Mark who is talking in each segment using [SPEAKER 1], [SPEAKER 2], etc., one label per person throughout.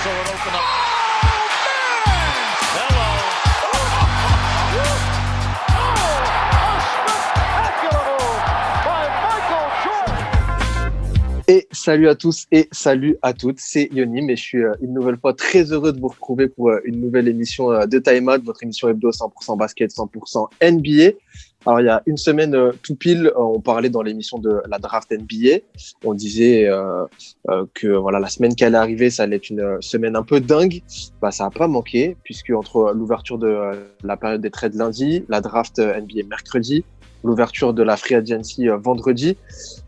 [SPEAKER 1] saw it open up. Hello.
[SPEAKER 2] Et salut à tous et salut à toutes, c'est Yonim et je suis une nouvelle fois très heureux de vous retrouver pour une nouvelle émission de Time Out, votre émission hebdo 100% basket, 100% NBA. Alors il y a une semaine tout pile, on parlait dans l'émission de la draft NBA, on disait que voilà, la semaine qui allait arriver, ça allait être une semaine un peu dingue. Bah, ça n'a pas manqué, puisque entre l'ouverture de la période des trades lundi, la draft NBA mercredi, l'ouverture de la free agency vendredi,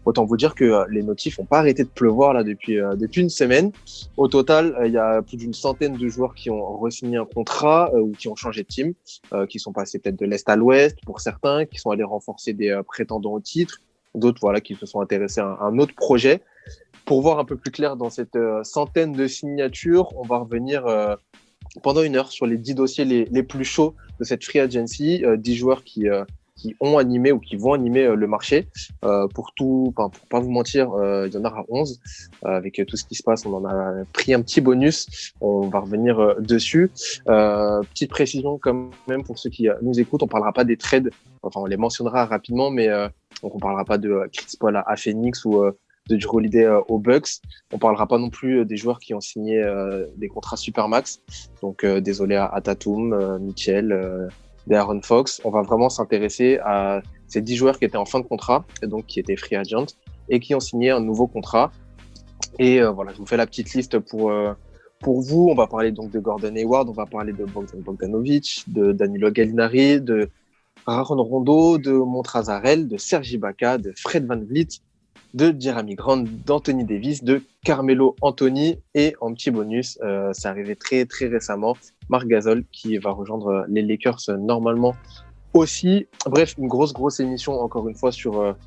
[SPEAKER 2] autant vous dire que les notifs n'ont pas arrêté de pleuvoir là depuis une semaine. Au total, il y a plus d'une centaine de joueurs qui ont re-signé un contrat ou qui ont changé de team, qui sont passés peut-être de l'Est à l'Ouest pour certains, qui sont allés renforcer des prétendants au titre, d'autres voilà qui se sont intéressés à un autre projet. Pour voir un peu plus clair dans cette centaine de signatures, on va revenir pendant une heure sur les 10 dossiers les plus chauds de cette free agency, 10 joueurs qui ont animé ou qui vont animer le marché. Pour pas vous mentir, il y en aura 11. Avec tout ce qui se passe, on en a pris un petit bonus. On va revenir dessus. Petite précision quand même pour ceux qui nous écoutent, on parlera pas des trades. Enfin, on les mentionnera rapidement, mais donc on parlera pas de Chris Paul à Phoenix ou de Jrue Holiday aux Bucks. On parlera pas non plus des joueurs qui ont signé des contrats supermax. Donc désolé à Tatum, Mitchell, d'Aaron Fox. On va vraiment s'intéresser à ces 10 joueurs qui étaient en fin de contrat, et donc qui étaient free agents, et qui ont signé un nouveau contrat. Et voilà, je vous fais la petite liste pour vous. On va parler donc de Gordon Hayward, on va parler de Bogdan Bogdanovic, de Danilo Gallinari, de Rajon Rondo, de Montrezl, de Serge Ibaka, de Fred VanVleet, de Jeremy Grant, d'Anthony Davis, de Carmelo Anthony, et en petit bonus, c'est arrivé très très récemment, Marc Gasol qui va rejoindre les Lakers normalement aussi. Bref, une grosse émission encore une fois sur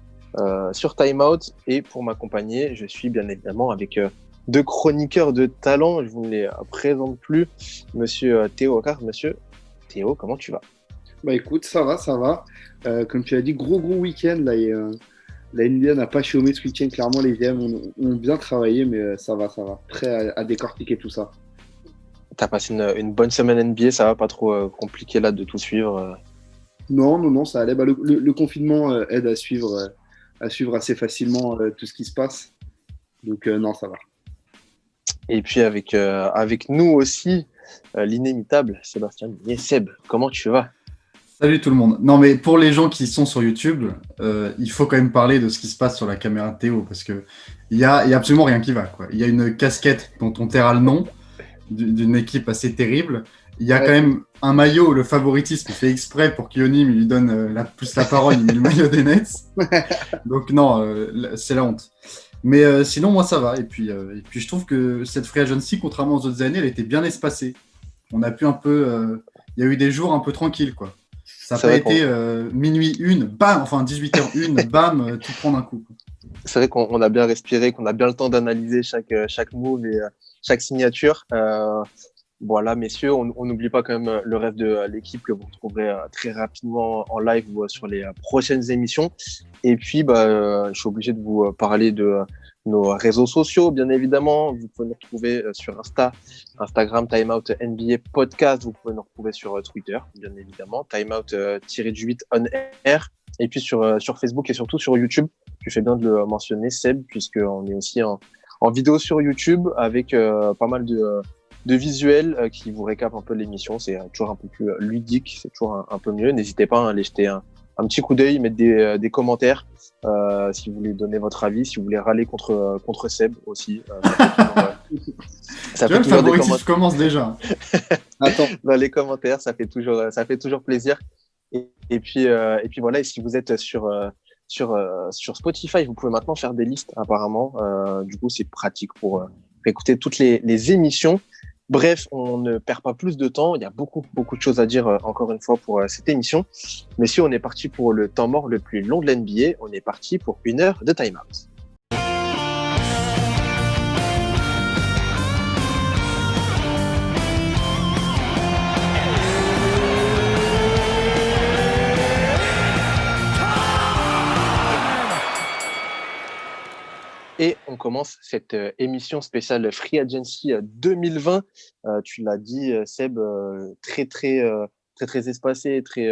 [SPEAKER 2] Time Out, et pour m'accompagner, je suis bien évidemment avec deux chroniqueurs de talent, je vous ne les présente plus, monsieur Théo Ocar. Monsieur Théo, comment tu vas?
[SPEAKER 3] Bah écoute, ça va. Comme tu as dit, gros week-end là. La NBA n'a pas chômé ce week-end, clairement les GM ont bien travaillé, mais ça va. Prêt à décortiquer tout ça.
[SPEAKER 2] T'as passé une bonne semaine NBA, ça va, pas trop compliqué là de tout suivre
[SPEAKER 3] Non, ça allait. Bah, le confinement aide à suivre assez facilement tout ce qui se passe. Donc non, ça va.
[SPEAKER 2] Et puis avec nous aussi, l'inimitable Sébastien Meunier. Seb, comment tu vas?
[SPEAKER 4] Salut tout le monde. Non, mais pour les gens qui sont sur YouTube, il faut quand même parler de ce qui se passe sur la caméra de Théo, parce que il y a absolument rien qui va, quoi. Il y a une casquette dont on taira le nom d'une équipe assez terrible. Il y a quand même un maillot, le favoritisme, il fait exprès pour qu'Yonim lui donne plus la parole, il met le maillot des Nets. Donc non, c'est la honte. Mais sinon, moi, ça va. Et puis je trouve que cette free agency, contrairement aux autres années, elle était bien espacée. On a pu un peu... il y a eu des jours un peu tranquilles, quoi. Ça n'a pas été minuit 1, bam, enfin 18h01, bam, tout prendre un coup.
[SPEAKER 2] C'est vrai qu'on a bien respiré, qu'on a bien le temps d'analyser chaque move et chaque signature. Voilà, messieurs, on n'oublie pas quand même le rêve de l'équipe que vous retrouverez très rapidement en live ou sur les prochaines émissions. Et puis, je suis obligé de vous parler de nos réseaux sociaux, bien évidemment. Vous pouvez nous retrouver sur Instagram, Timeout NBA Podcast. Vous pouvez nous retrouver sur Twitter, bien évidemment, Timeout-8 on air. Et puis sur Facebook et surtout sur YouTube. Tu fais bien de le mentionner, Seb, puisqu'on est aussi en vidéo sur YouTube avec pas mal de visuels qui vous récapent un peu l'émission. C'est toujours un peu plus ludique, c'est toujours un peu mieux. N'hésitez pas à aller jeter un petit coup d'œil, mettre des commentaires si vous voulez donner votre avis, si vous voulez râler contre Seb aussi.
[SPEAKER 4] Ça fait toujours le favoritisme commence déjà.
[SPEAKER 2] Attends. Dans les commentaires, ça fait toujours plaisir. Et puis voilà. Et si vous êtes sur Spotify, vous pouvez maintenant faire des listes apparemment. Du coup, c'est pratique pour écouter toutes les émissions. Bref, on ne perd pas plus de temps. Il y a beaucoup de choses à dire encore une fois pour cette émission. Mais si on est parti pour le temps mort le plus long de l'NBA, on est parti pour 1 heure de time-out. Et on commence cette émission spéciale Free Agency 2020. Tu l'as dit, Seb, très espacé, très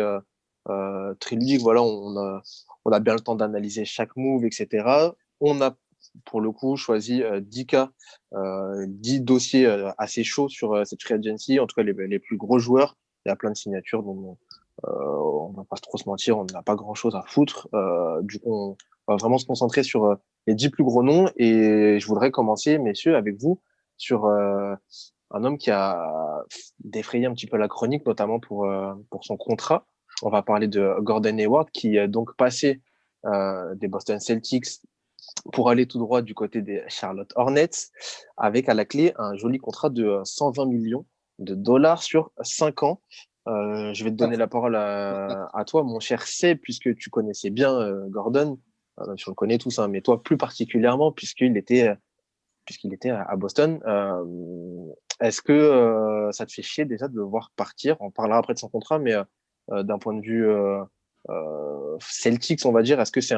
[SPEAKER 2] ludique. Voilà, on a bien le temps d'analyser chaque move, etc. On a pour le coup choisi 10 cas, 10 dossiers assez chauds sur cette Free Agency, en tout cas les plus gros joueurs. Il y a plein de signatures dont on va pas trop se mentir, on n'a pas grand-chose à foutre. Du coup, on va vraiment se concentrer sur les 10 plus gros noms. Et je voudrais commencer, messieurs, avec vous, sur un homme qui a défrayé un petit peu la chronique, notamment pour son contrat. On va parler de Gordon Hayward, qui est donc passé des Boston Celtics pour aller tout droit du côté des Charlotte Hornets, avec à la clé un joli contrat de 120 millions de dollars sur 5 ans. Je vais te donner la parole à toi, mon cher Seb, puisque tu connaissais bien Gordon. On le connaît tous, hein, mais toi plus particulièrement, puisqu'il était à Boston. Est-ce que ça te fait chier déjà de le voir partir? On parlera après de son contrat, mais d'un point de vue Celtics, on va dire, est-ce que c'est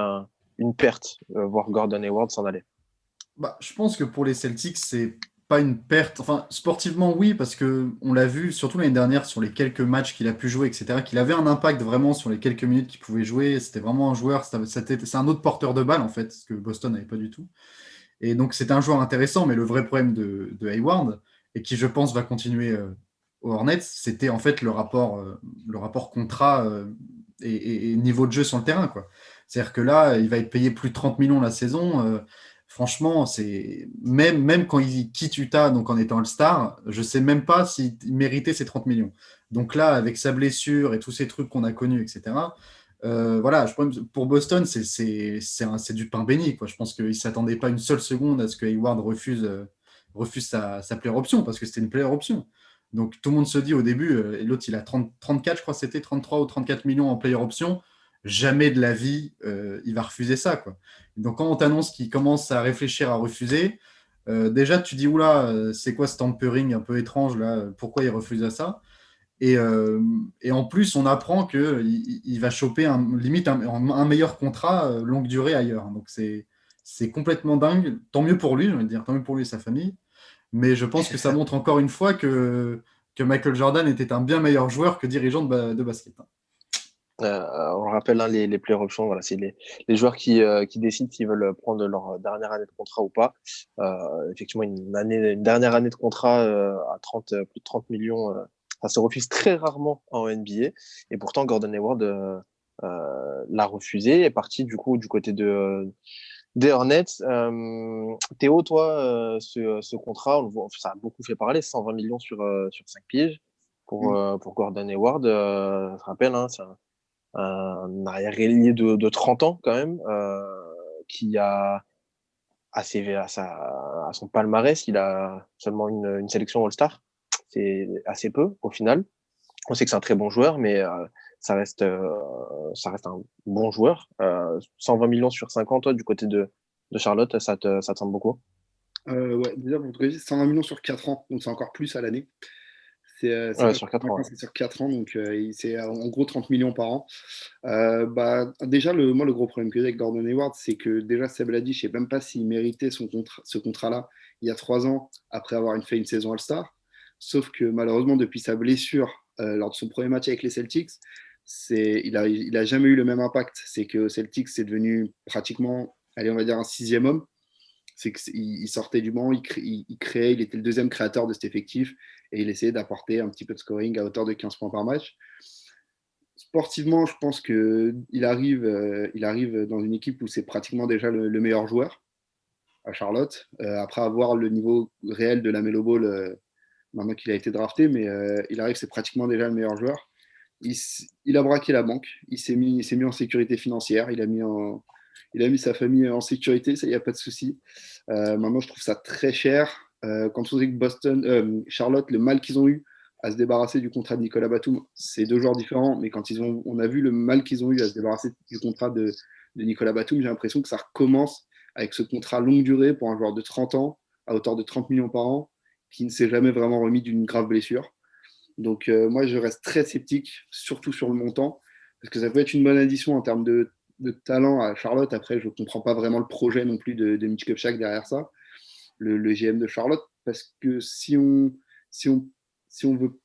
[SPEAKER 2] une perte voir Gordon Hayward s'en aller?
[SPEAKER 4] Bah, je pense que pour les Celtics, c'est pas une perte. Enfin, sportivement, oui, parce que on l'a vu, surtout l'année dernière, sur les quelques matchs qu'il a pu jouer, etc., qu'il avait un impact vraiment sur les quelques minutes qu'il pouvait jouer. C'était vraiment un joueur, c'est un autre porteur de balle, en fait, ce que Boston n'avait pas du tout. Et donc, c'est un joueur intéressant, mais le vrai problème de Hayward, et qui, je pense, va continuer aux Hornets, c'était en fait le rapport contrat et niveau de jeu sur le terrain, quoi. C'est-à-dire que là, il va être payé plus de 30 millions la saison. Franchement, c'est même quand il quitte Utah, donc en étant All-Star, je sais même pas s'il méritait ces 30 millions. Donc là, avec sa blessure et tous ces trucs qu'on a connus, etc., voilà, je pense que pour Boston, c'est du pain béni, quoi. Je pense qu'ils ne s'attendaient pas une seule seconde à ce que Hayward refuse sa player option, parce que c'était une player option. Donc tout le monde se dit au début, et l'autre il a 34, je crois que c'était 33 ou 34 millions en player option, jamais de la vie il va refuser ça, quoi. Donc quand on t'annonce qu'il commence à réfléchir à refuser, déjà tu dis, oula, c'est quoi ce tampering un peu étrange là, pourquoi il refuse ça? Et en plus, on apprend qu'il va choper limite un meilleur contrat longue durée ailleurs. Donc c'est complètement dingue. Tant mieux pour lui, je veux dire, tant mieux pour lui et sa famille. Mais je pense que ça montre encore une fois que Michael Jordan était un bien meilleur joueur que dirigeant de basket.
[SPEAKER 2] On le rappelle, hein, les player options, voilà, c'est les joueurs qui décident s'ils veulent prendre leur dernière année de contrat ou pas. Effectivement, une dernière année de contrat à plus de 30 millions, ça se refuse très rarement en NBA. Et pourtant, Gordon Hayward l'a refusé, est parti du coup du côté des Hornets. Théo, toi, ce contrat, ça a beaucoup fait parler, 120 millions sur 5 piges pour Gordon Hayward. Je rappelle, hein, c'est un arrière-ailier de 30 ans quand même, qui a à son palmarès, il a seulement une sélection All-Star. C'est assez peu au final. On sait que c'est un très bon joueur, mais ça reste un bon joueur. 120 millions sur 50, toi, du côté de Charlotte, ça te semble beaucoup?
[SPEAKER 3] Ouais, déjà, pour te corriger, c'est 120 millions sur 4 ans, donc c'est encore plus à l'année. C'est
[SPEAKER 2] Ouais,
[SPEAKER 3] pas
[SPEAKER 2] sur 4 ans. Ouais.
[SPEAKER 3] c'est sur 4 ans, donc c'est en gros 30 millions par an. Bah, déjà, moi, le gros problème que j'ai avec Gordon Hayward, c'est que déjà, Seb l'a dit, je ne sais même pas s'il méritait ce contrat-là il y a 3 ans, après avoir fait une saison All-Star. Sauf que malheureusement, depuis sa blessure lors de son premier match avec les Celtics, il a jamais eu le même impact. C'est que Celtics, c'est devenu pratiquement, allez, on va dire un sixième homme. C'est qu'il sortait du banc, il créait, il était le deuxième créateur de cet effectif et il essayait d'apporter un petit peu de scoring à hauteur de 15 points par match. Sportivement, je pense il arrive dans une équipe où c'est pratiquement déjà le meilleur joueur à Charlotte, après avoir le niveau réel de la Melo Ball maintenant qu'il a été drafté, mais il arrive, c'est pratiquement déjà le meilleur joueur. Il a braqué la banque, il s'est mis en sécurité financière, il a mis sa famille en sécurité, ça, il n'y a pas de souci. Maintenant, je trouve ça très cher. Quand on sait que Charlotte, le mal qu'ils ont eu à se débarrasser du contrat de Nicolas Batum, c'est deux joueurs différents, mais quand on a vu le mal qu'ils ont eu à se débarrasser du contrat de Nicolas Batum, j'ai l'impression que ça recommence avec ce contrat longue durée pour un joueur de 30 ans, à hauteur de 30 millions par an, qui ne s'est jamais vraiment remis d'une grave blessure. Donc moi, je reste très sceptique, surtout sur le montant, parce que ça peut être une bonne addition en termes de talent à Charlotte. Après, je ne comprends pas vraiment le projet non plus de Mitch Kupchak derrière ça, le GM de Charlotte, parce que si on, si on veut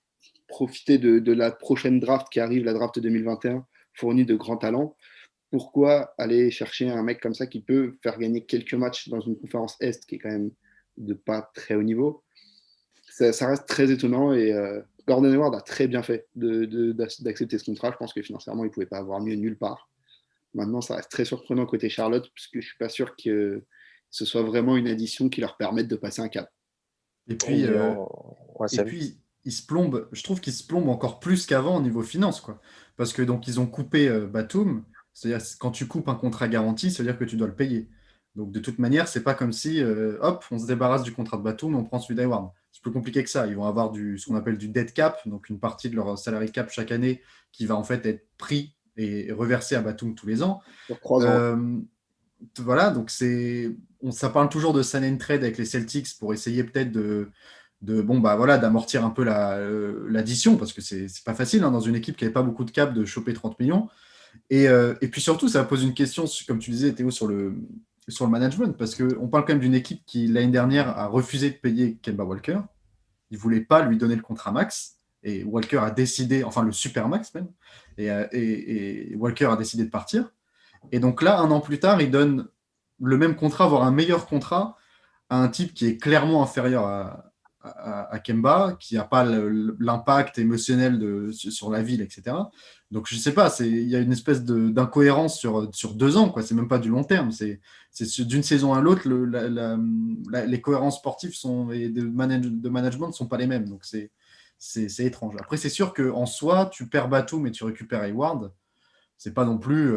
[SPEAKER 3] profiter de la prochaine draft qui arrive, la draft 2021, fournie de grands talents, pourquoi aller chercher un mec comme ça qui peut faire gagner quelques matchs dans une conférence Est qui est quand même de pas très haut niveau? Ça reste très étonnant et Gordon Hayward a très bien fait d'accepter ce contrat. Je pense que financièrement, il ne pouvait pas avoir mieux nulle part. Maintenant, ça reste très surprenant côté Charlotte, puisque je ne suis pas sûr que ce soit vraiment une addition qui leur permette de passer un cap.
[SPEAKER 4] Et puis,
[SPEAKER 2] Ouais,
[SPEAKER 4] et puis ils se plombent, je trouve qu'ils se plombent encore plus qu'avant au niveau finance, quoi. Parce que donc ils ont coupé Batum, c'est-à-dire quand tu coupes un contrat garanti, ça veut dire que tu dois le payer. Donc de toute manière, c'est pas comme si hop, on se débarrasse du contrat de Batum et on prend celui d'Hayward. C'est plus compliqué que ça. Ils vont avoir ce qu'on appelle du dead cap, donc une partie de leur salary cap chaque année qui va en fait être pris et reversé à Batum tous les ans.
[SPEAKER 3] Sur 3 ans.
[SPEAKER 4] Voilà, donc ça parle toujours de sign and trade avec les Celtics pour essayer peut-être bon bah voilà d'amortir un peu l'addition parce que c'est pas facile hein, dans une équipe qui n'avait pas beaucoup de cap de choper 30 millions et puis surtout ça pose une question comme tu disais Théo sur le management parce qu'on parle quand même d'une équipe qui l'année dernière a refusé de payer Kemba Walker, il voulait pas lui donner le contrat max et Walker a décidé, enfin le super max même, et Walker a décidé de partir. Et donc là, un an plus tard, il donne le même contrat, voire un meilleur contrat, à un type qui est clairement inférieur à Kemba, qui n'a pas l'impact émotionnel sur la ville, etc. Donc je ne sais pas, il y a une espèce d'incohérence sur 2 ans, quoi. C'est même pas du long terme. C'est d'une saison à l'autre, les cohérences sportives et de management ne sont pas les mêmes. Donc c'est étrange. Après, c'est sûr qu'en soi, tu perds Batum et tu récupères Hayward. C'est pas non plus.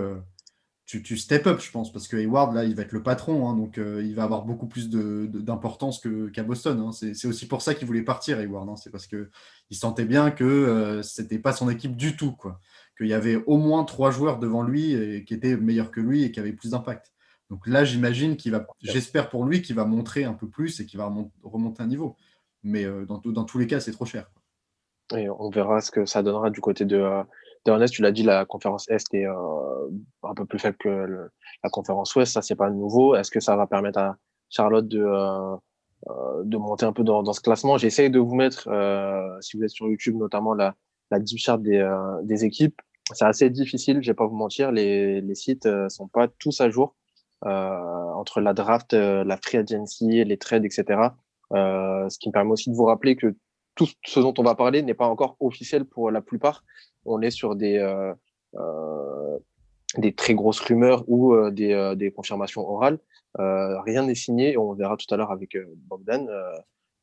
[SPEAKER 4] Tu step up, je pense, parce que Hayward, là, il va être le patron, hein, donc il va avoir beaucoup plus d'importance qu'à Boston. Hein. C'est aussi pour ça qu'il voulait partir, Hayward. Hein. C'est parce qu'il sentait bien que c'était pas son équipe du tout, quoi. Qu'il y avait au moins 3 joueurs devant lui qui étaient meilleurs que lui et qui avaient plus d'impact. Donc là, j'imagine j'espère pour lui qu'il va montrer un peu plus et qu'il va remonter un niveau. Mais dans tous les cas, c'est trop cher.
[SPEAKER 2] et on verra ce que ça donnera du côté de Ernest. Tu l'as dit, la conférence Est est un peu plus faible que la conférence Ouest. Ça, c'est pas nouveau. Est-ce que ça va permettre à Charlotte de monter un peu dans ce classement? J'essaye de vous mettre, si vous êtes sur YouTube, notamment la deep chart des équipes. C'est assez difficile, je vais pas vous mentir. Les sites sont pas tous à jour entre la draft, la free agency, les trades, etc. Ce qui me permet aussi de vous rappeler que tout ce dont on va parler n'est pas encore officiel pour la plupart. On est sur des très grosses rumeurs ou des confirmations orales. Rien n'est signé et on verra tout à l'heure avec Bogdan.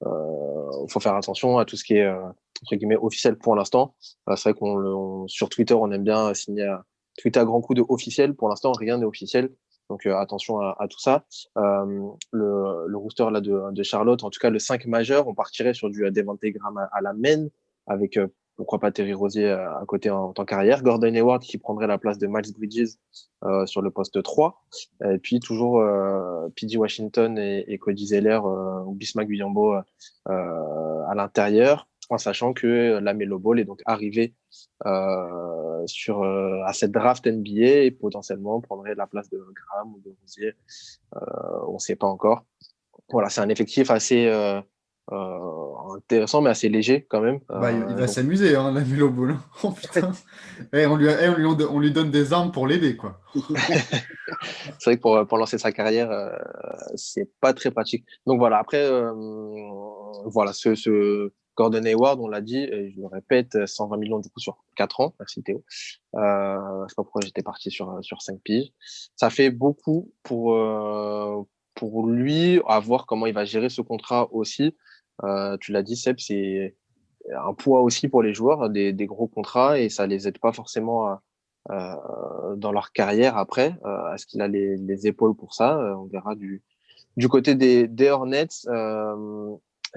[SPEAKER 2] Il faut faire attention à tout ce qui est entre guillemets officiel pour l'instant. C'est vrai sur Twitter, on aime bien tweeter à grands coups de officiel. Pour l'instant, rien n'est officiel. Donc attention à tout ça. Le rooster là de Charlotte, en tout cas le 5 majeur, on partirait sur du Devontae Graham à la main avec pourquoi pas Terry Rozier à côté en tant qu'arrière. Gordon Hayward qui prendrait la place de Miles Bridges sur le poste 3. Et puis toujours P.J. Washington et Cody Zeller ou Bismack Biyombo à l'intérieur, en sachant que la Melo Ball est donc arrivée à cette draft NBA et potentiellement prendrait la place de Graham ou de Rozier. On ne sait pas encore. Voilà, c'est un effectif assez intéressant, mais assez léger quand même.
[SPEAKER 4] Bah, il va s'amuser, hein, la Melo Ball. Oh putain. On lui donne des armes pour l'aider, quoi.
[SPEAKER 2] C'est vrai que pour lancer sa carrière, c'est pas très pratique. Donc voilà, après, voilà, ce Gordon Hayward, on l'a dit, et je le répète, 120 millions du coup sur 4 ans. Merci Théo. Je sais pas pourquoi j'étais parti sur 5 piges. Ça fait beaucoup pour lui, à voir comment il va gérer ce contrat aussi. Tu l'as dit, Seb, c'est un poids aussi pour les joueurs, des gros contrats, et ça les aide pas forcément dans leur carrière après. Est-ce qu'il a les épaules pour ça? On verra du côté des Hornets.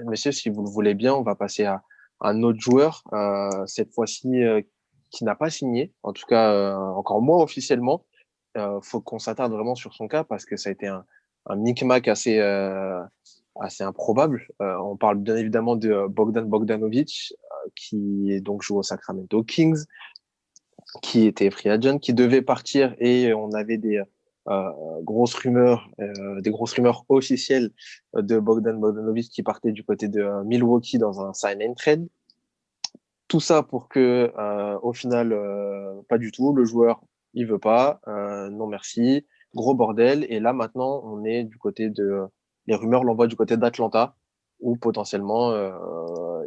[SPEAKER 2] Messieurs, si vous le voulez bien, on va passer à un autre joueur, cette fois-ci qui n'a pas signé, en tout cas encore moins officiellement. Faut qu'on s'attarde vraiment sur son cas parce que ça a été un micmac assez improbable. On parle bien évidemment de Bogdan Bogdanovic, qui donc joue au Sacramento Kings. qui était free agent, qui devait partir et on avait euh, des grosses rumeurs officielles de Bogdan Bogdanovic qui partait du côté de Milwaukee dans un sign and trade. Tout ça pour que, au final, pas du tout. Le joueur, il veut pas. Non merci. Gros bordel. Et là, maintenant, on est du côté de. Les rumeurs l'envoient du côté d'Atlanta, où potentiellement,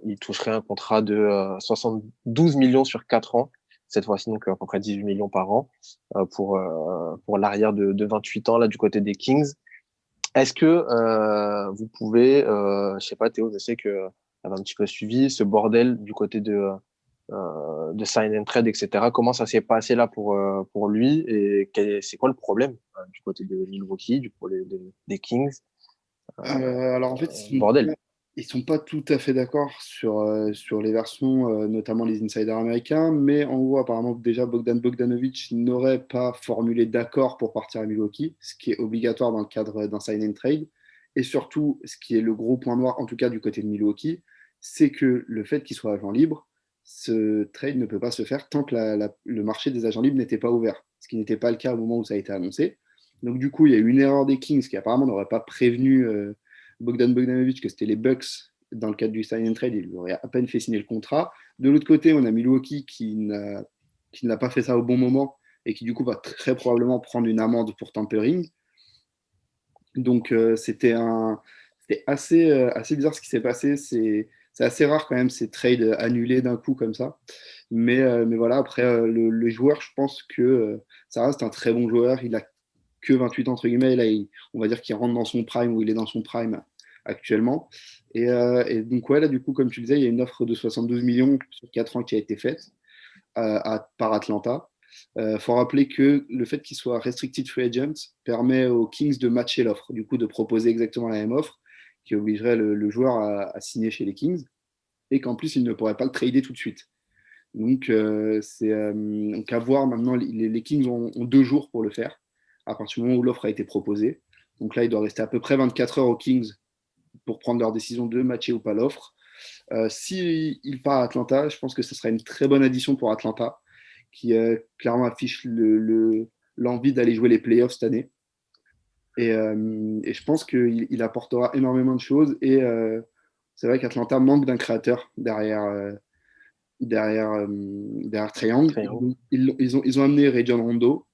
[SPEAKER 2] il toucherait un contrat de 72 millions sur 4 ans. Cette fois-ci, donc à peu près 18 millions par an pour l'arrière de 28 ans là du côté des Kings. Est-ce que vous pouvez, je sais pas Théo, je sais que tu un petit peu suivi ce bordel du côté de sign and trade, etc. Comment ça s'est passé là pour lui et c'est quoi le problème du côté de Milwaukee, du côté des Kings?
[SPEAKER 3] Alors en fait,
[SPEAKER 2] Bordel.
[SPEAKER 3] ils sont pas tout à fait d'accord sur les versions, notamment les insiders américains, mais en gros, apparemment, déjà Bogdan Bogdanovic n'aurait pas formulé d'accord pour partir à Milwaukee, ce qui est obligatoire dans le cadre d'un sign and trade. Et surtout, ce qui est le gros point noir, en tout cas du côté de Milwaukee, c'est que le fait qu'il soit agent libre, ce trade ne peut pas se faire tant que le marché des agents libres n'était pas ouvert, ce qui n'était pas le cas au moment où ça a été annoncé. Donc du coup, il y a eu une erreur des Kings qui apparemment n'aurait pas prévenu Bogdan Bogdanovic que c'était les Bucks dans le cadre du sign and trade, il lui aurait à peine fait signer le contrat. De l'autre côté, on a Milwaukee qui n'a pas fait ça au bon moment et qui du coup va très probablement prendre une amende pour tampering. Donc c'était assez bizarre ce qui s'est passé. C'est assez rare quand même ces trades annulés d'un coup comme ça. Mais voilà, après le joueur, je pense que ça reste un très bon joueur. Il a que 28 ans, entre guillemets. Là, on va dire qu'il rentre dans son prime, ou il est dans son prime actuellement. Et donc, ouais, là, du coup, comme tu disais, il y a une offre de 72 millions sur 4 ans qui a été faite par Atlanta. Il faut rappeler que le fait qu'il soit restricted free agent permet aux Kings de matcher l'offre, du coup, de proposer exactement la même offre qui obligerait le joueur à signer chez les Kings et qu'en plus, il ne pourrait pas le trader tout de suite. Donc, donc à voir maintenant, les Kings ont 2 jours pour le faire, à partir du moment où l'offre a été proposée. Donc là, il doit rester à peu près 24 heures aux Kings pour prendre leur décision de matcher ou pas l'offre. S'il part à Atlanta, je pense que ce sera une très bonne addition pour Atlanta, qui clairement affiche l'envie d'aller jouer les playoffs cette année. Et je pense qu'il apportera énormément de choses. Et c'est vrai qu'Atlanta manque d'un créateur derrière Trae Young. Ils ont amené Rajon Rondo,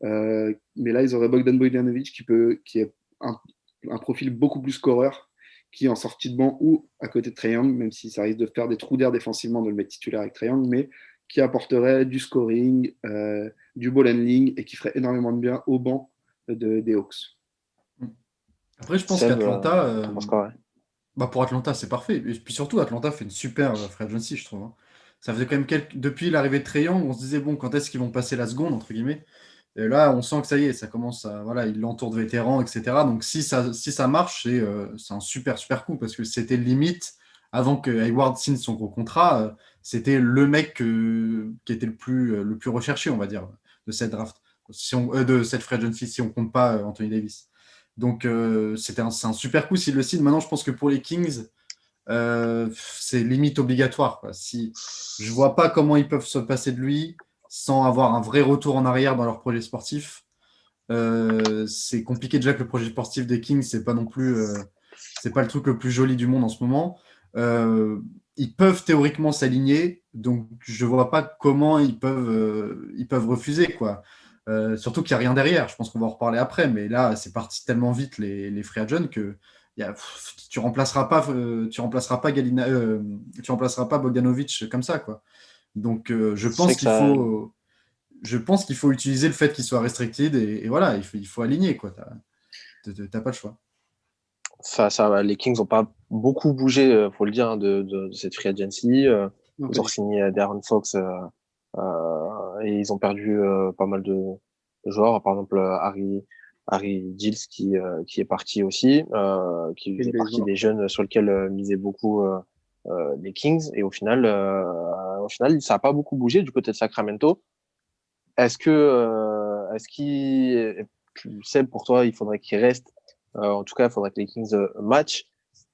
[SPEAKER 3] mais là, ils auraient Bogdan Bogdanovic qui est un profil beaucoup plus scoreur, qui est en sortie de banc ou à côté de Trae Young, même si ça risque de faire des trous d'air défensivement de le mettre titulaire avec Trae Young, mais qui apporterait du scoring, du ball handling et qui ferait énormément de bien au banc des Hawks.
[SPEAKER 4] Après, je pense qu'Atlanta, pour Atlanta, c'est parfait. Et puis surtout, Atlanta fait une super free agency, je trouve. Hein. Ça faisait quand même depuis l'arrivée de Trae Young, on se disait, bon, quand est-ce qu'ils vont passer la seconde, entre guillemets. Et là, on sent que ça y est, ça commence à. Voilà, il l'entoure de vétérans, etc. Donc, si ça marche, c'est un super, super coup parce que c'était limite, avant que Hayward signe son gros contrat, c'était le mec qui était le plus recherché, on va dire, de cette draft, de cette free agency, si on compte pas Anthony Davis. Donc, c'est un super coup s'il le signe. Maintenant, je pense que pour les Kings, c'est limite obligatoire. Quoi. Si je vois pas comment ils peuvent se passer de lui sans avoir un vrai retour en arrière dans leur projet sportif. C'est compliqué déjà que le projet sportif des Kings, c'est pas non plus, c'est pas le truc le plus joli du monde en ce moment. Ils peuvent théoriquement s'aligner, donc je vois pas comment ils peuvent refuser quoi. Surtout qu'il n'y a rien derrière. Je pense qu'on va en reparler après, mais là c'est parti tellement vite les free agents que tu remplaceras pas Galina, tu remplaceras pas Bogdanovic comme ça quoi. Donc je pense qu'il faut utiliser le fait qu'il soit restricted et voilà, il faut aligner quoi. T'as pas le choix.
[SPEAKER 2] Les Kings n'ont pas beaucoup bougé, faut le dire, hein, de cette free agency. Ils ont signé De'Aaron Fox et ils ont perdu pas mal de joueurs. Par exemple, Harry Giles qui est parti aussi, qui fait partie des jeunes sur lesquels misaient beaucoup les Kings. Et au final, ça n'a pas beaucoup bougé du côté de Sacramento. Est-ce qu'il, Seb, pour toi, il faudrait qu'il reste? En tout cas, il faudrait que les Kings matchent.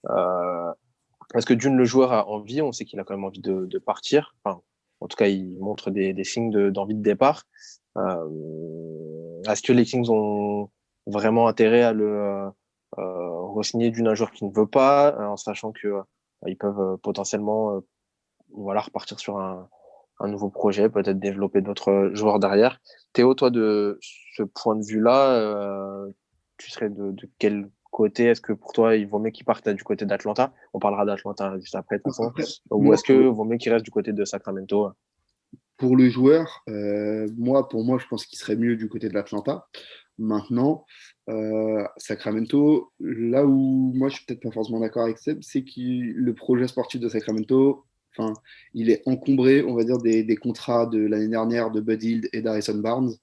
[SPEAKER 2] Parce que d'une, le joueur a envie, on sait qu'il a quand même envie de partir. Enfin, en tout cas, il montre des signes d'envie de départ. Est-ce que les Kings ont vraiment intérêt à le re-signer d'un joueur qui ne veut pas, en sachant que ils peuvent potentiellement voilà, repartir sur un nouveau projet, peut-être développer d'autres joueurs derrière. Théo, toi, de ce point de vue-là, tu serais de quel côté? Est-ce que pour toi, il vaut mieux qu'il parte du côté d'Atlanta? On parlera d'Atlanta juste après, de toute façon.
[SPEAKER 3] Après,
[SPEAKER 2] Ou
[SPEAKER 3] moi,
[SPEAKER 2] est-ce que vaut mieux qu'il reste du côté de Sacramento?
[SPEAKER 3] pour le joueur, pour moi, je pense qu'il serait mieux du côté de l'Atlanta. Maintenant, Sacramento, là où moi je suis peut-être pas forcément d'accord avec Seb, c'est que le projet sportif de Sacramento, enfin, il est encombré, on va dire, des contrats de l'année dernière de Bud Hield et d'Harrison Barnes,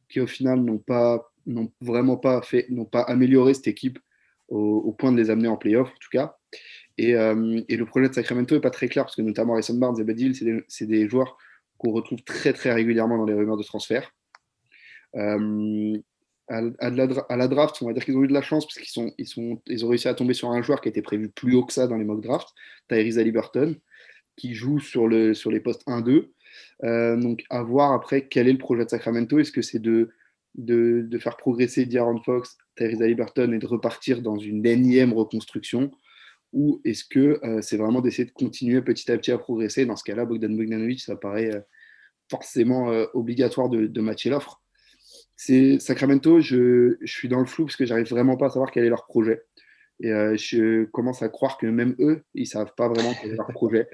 [SPEAKER 3] qui au final n'ont vraiment pas fait, n'ont pas amélioré cette équipe au point de les amener en playoff, en tout cas. Et le projet de Sacramento n'est pas très clair, parce que notamment Harrison Barnes et Bud Hield, c'est des joueurs qu'on retrouve très très régulièrement dans les rumeurs de transfert. Euh, à la draft, on va dire qu'ils ont eu de la chance parce ils ont réussi à tomber sur un joueur qui était prévu plus haut que ça dans les mock drafts, Tyrese Haliburton, qui joue sur les postes 1-2. Donc à voir après quel est le projet de Sacramento. Est-ce que c'est de faire progresser De'Aaron Fox, Tyrese Haliburton et de repartir dans une énième reconstruction, ou est-ce que c'est vraiment d'essayer de continuer petit à petit à progresser? Dans ce cas-là, Bogdan Bogdanovic, ça paraît forcément obligatoire de matcher l'offre. C'est Sacramento, je suis dans le flou parce que j'arrive vraiment pas à savoir quel est leur projet. Et je commence à croire que même eux, ils savent pas vraiment quel est leur projet.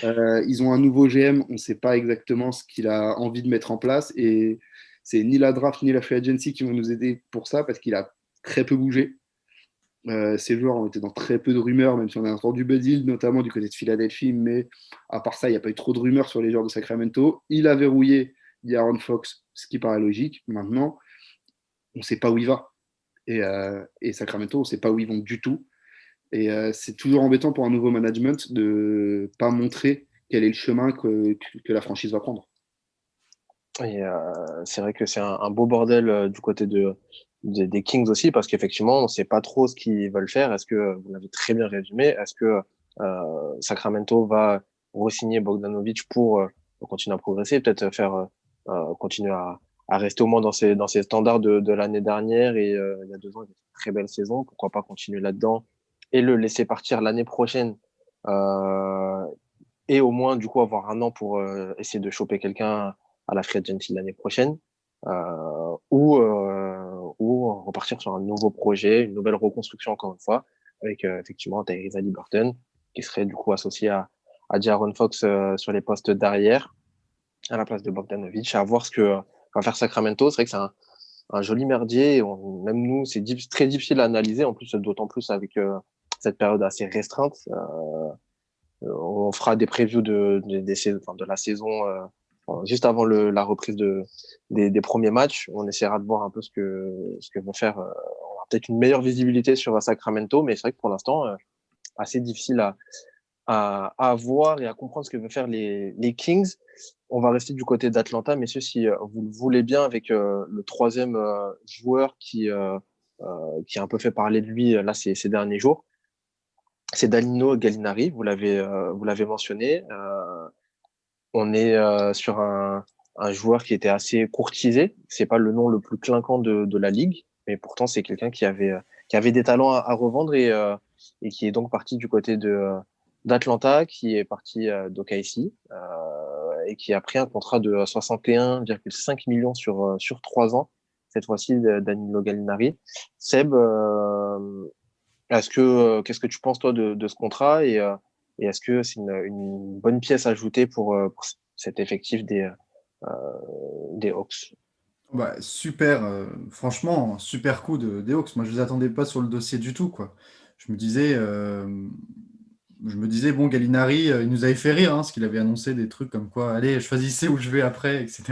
[SPEAKER 3] Ils ont un nouveau GM, on ne sait pas exactement ce qu'il a envie de mettre en place. Et c'est ni la draft ni la free agency qui vont nous aider pour ça parce qu'il a très peu bougé. Ces joueurs ont été dans très peu de rumeurs, même si on a entendu Bud Hield, notamment du côté de Philadelphie, mais à part ça, il n'y a pas eu trop de rumeurs sur les joueurs de Sacramento. Il a verrouillé De'Aaron Fox, ce qui paraît logique. Maintenant, on ne sait pas où il va. Et Sacramento, on ne sait pas où ils vont du tout. Et c'est toujours embêtant pour un nouveau management de ne pas montrer quel est le chemin que la franchise va prendre.
[SPEAKER 2] Et c'est vrai que c'est un beau bordel du côté des Kings aussi, parce qu'effectivement, on ne sait pas trop ce qu'ils veulent faire. Est-ce que, vous l'avez très bien résumé, est-ce que Sacramento va re-signer Bogdanovic pour continuer à progresser, peut-être faire continuer à rester au moins dans ces standards de l'année dernière et il y a 2 ans, il a fait une très belle saison. Pourquoi pas continuer là-dedans et le laisser partir l'année prochaine euh, et au moins du coup avoir un an pour essayer de choper quelqu'un à la free agency l'année prochaine ou repartir sur un nouveau projet, une nouvelle reconstruction encore une fois avec effectivement Tyrese Haliburton qui serait du coup associé à De'Aaron Fox sur les postes d'arrière à la place de Bogdanovic, à voir ce que va faire Sacramento. C'est vrai que c'est un joli merdier. Même nous, c'est très difficile à analyser, en plus, d'autant plus avec cette période assez restreinte. On fera des previews de la saison juste avant la reprise des premiers matchs. On essaiera de voir un peu ce que vont faire. On aura peut-être une meilleure visibilité sur Sacramento, mais c'est vrai que pour l'instant, assez difficile à voir et à comprendre ce que veulent faire les Kings. On va rester du côté d'Atlanta, messieurs, si vous le voulez bien, avec le troisième joueur qui a un peu fait parler de lui là ces derniers jours. C'est Danilo Gallinari, vous l'avez mentionné. On est sur un joueur qui était assez courtisé. C'est pas le nom le plus clinquant de la ligue, mais pourtant c'est quelqu'un qui avait des talents à revendre et qui est donc parti du côté d'Atlanta, qui est parti d'OKC et qui a pris un contrat de 61,5 millions sur 3 ans. Cette fois-ci, Danilo Gallinari. Seb, qu'est-ce que tu penses toi de ce contrat et est-ce que c'est une bonne pièce à ajouter pour cet effectif des Hawks?
[SPEAKER 4] Bah, super, franchement, super coup des Hawks. Moi, je ne les attendais pas sur le dossier du tout, quoi. Je me disais, euh, je me disais bon, Gallinari, il nous avait fait rire, hein, parce qu'il avait annoncé des trucs comme quoi, allez, choisissez où je vais après, etc.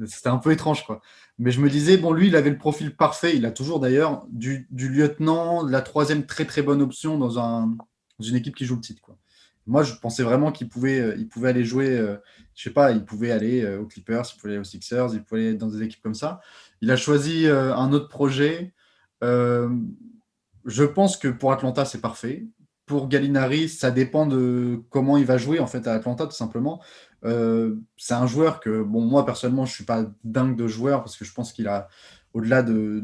[SPEAKER 4] C'était un peu étrange, quoi. Mais je me disais, bon, lui, il avait le profil parfait. Il a toujours d'ailleurs du lieutenant, de la troisième très très bonne option dans une équipe qui joue le titre, quoi. Moi, je pensais vraiment il pouvait aller jouer, je sais pas, il pouvait aller aux Clippers, il pouvait aller aux Sixers, il pouvait aller dans des équipes comme ça. Il a choisi un autre projet. Euh, je pense que pour Atlanta, c'est parfait. pour Gallinari, ça dépend de comment il va jouer en fait à Atlanta, tout simplement. C'est un joueur que, bon, moi personnellement, je suis pas dingue de joueur parce que je pense qu'il a, au-delà de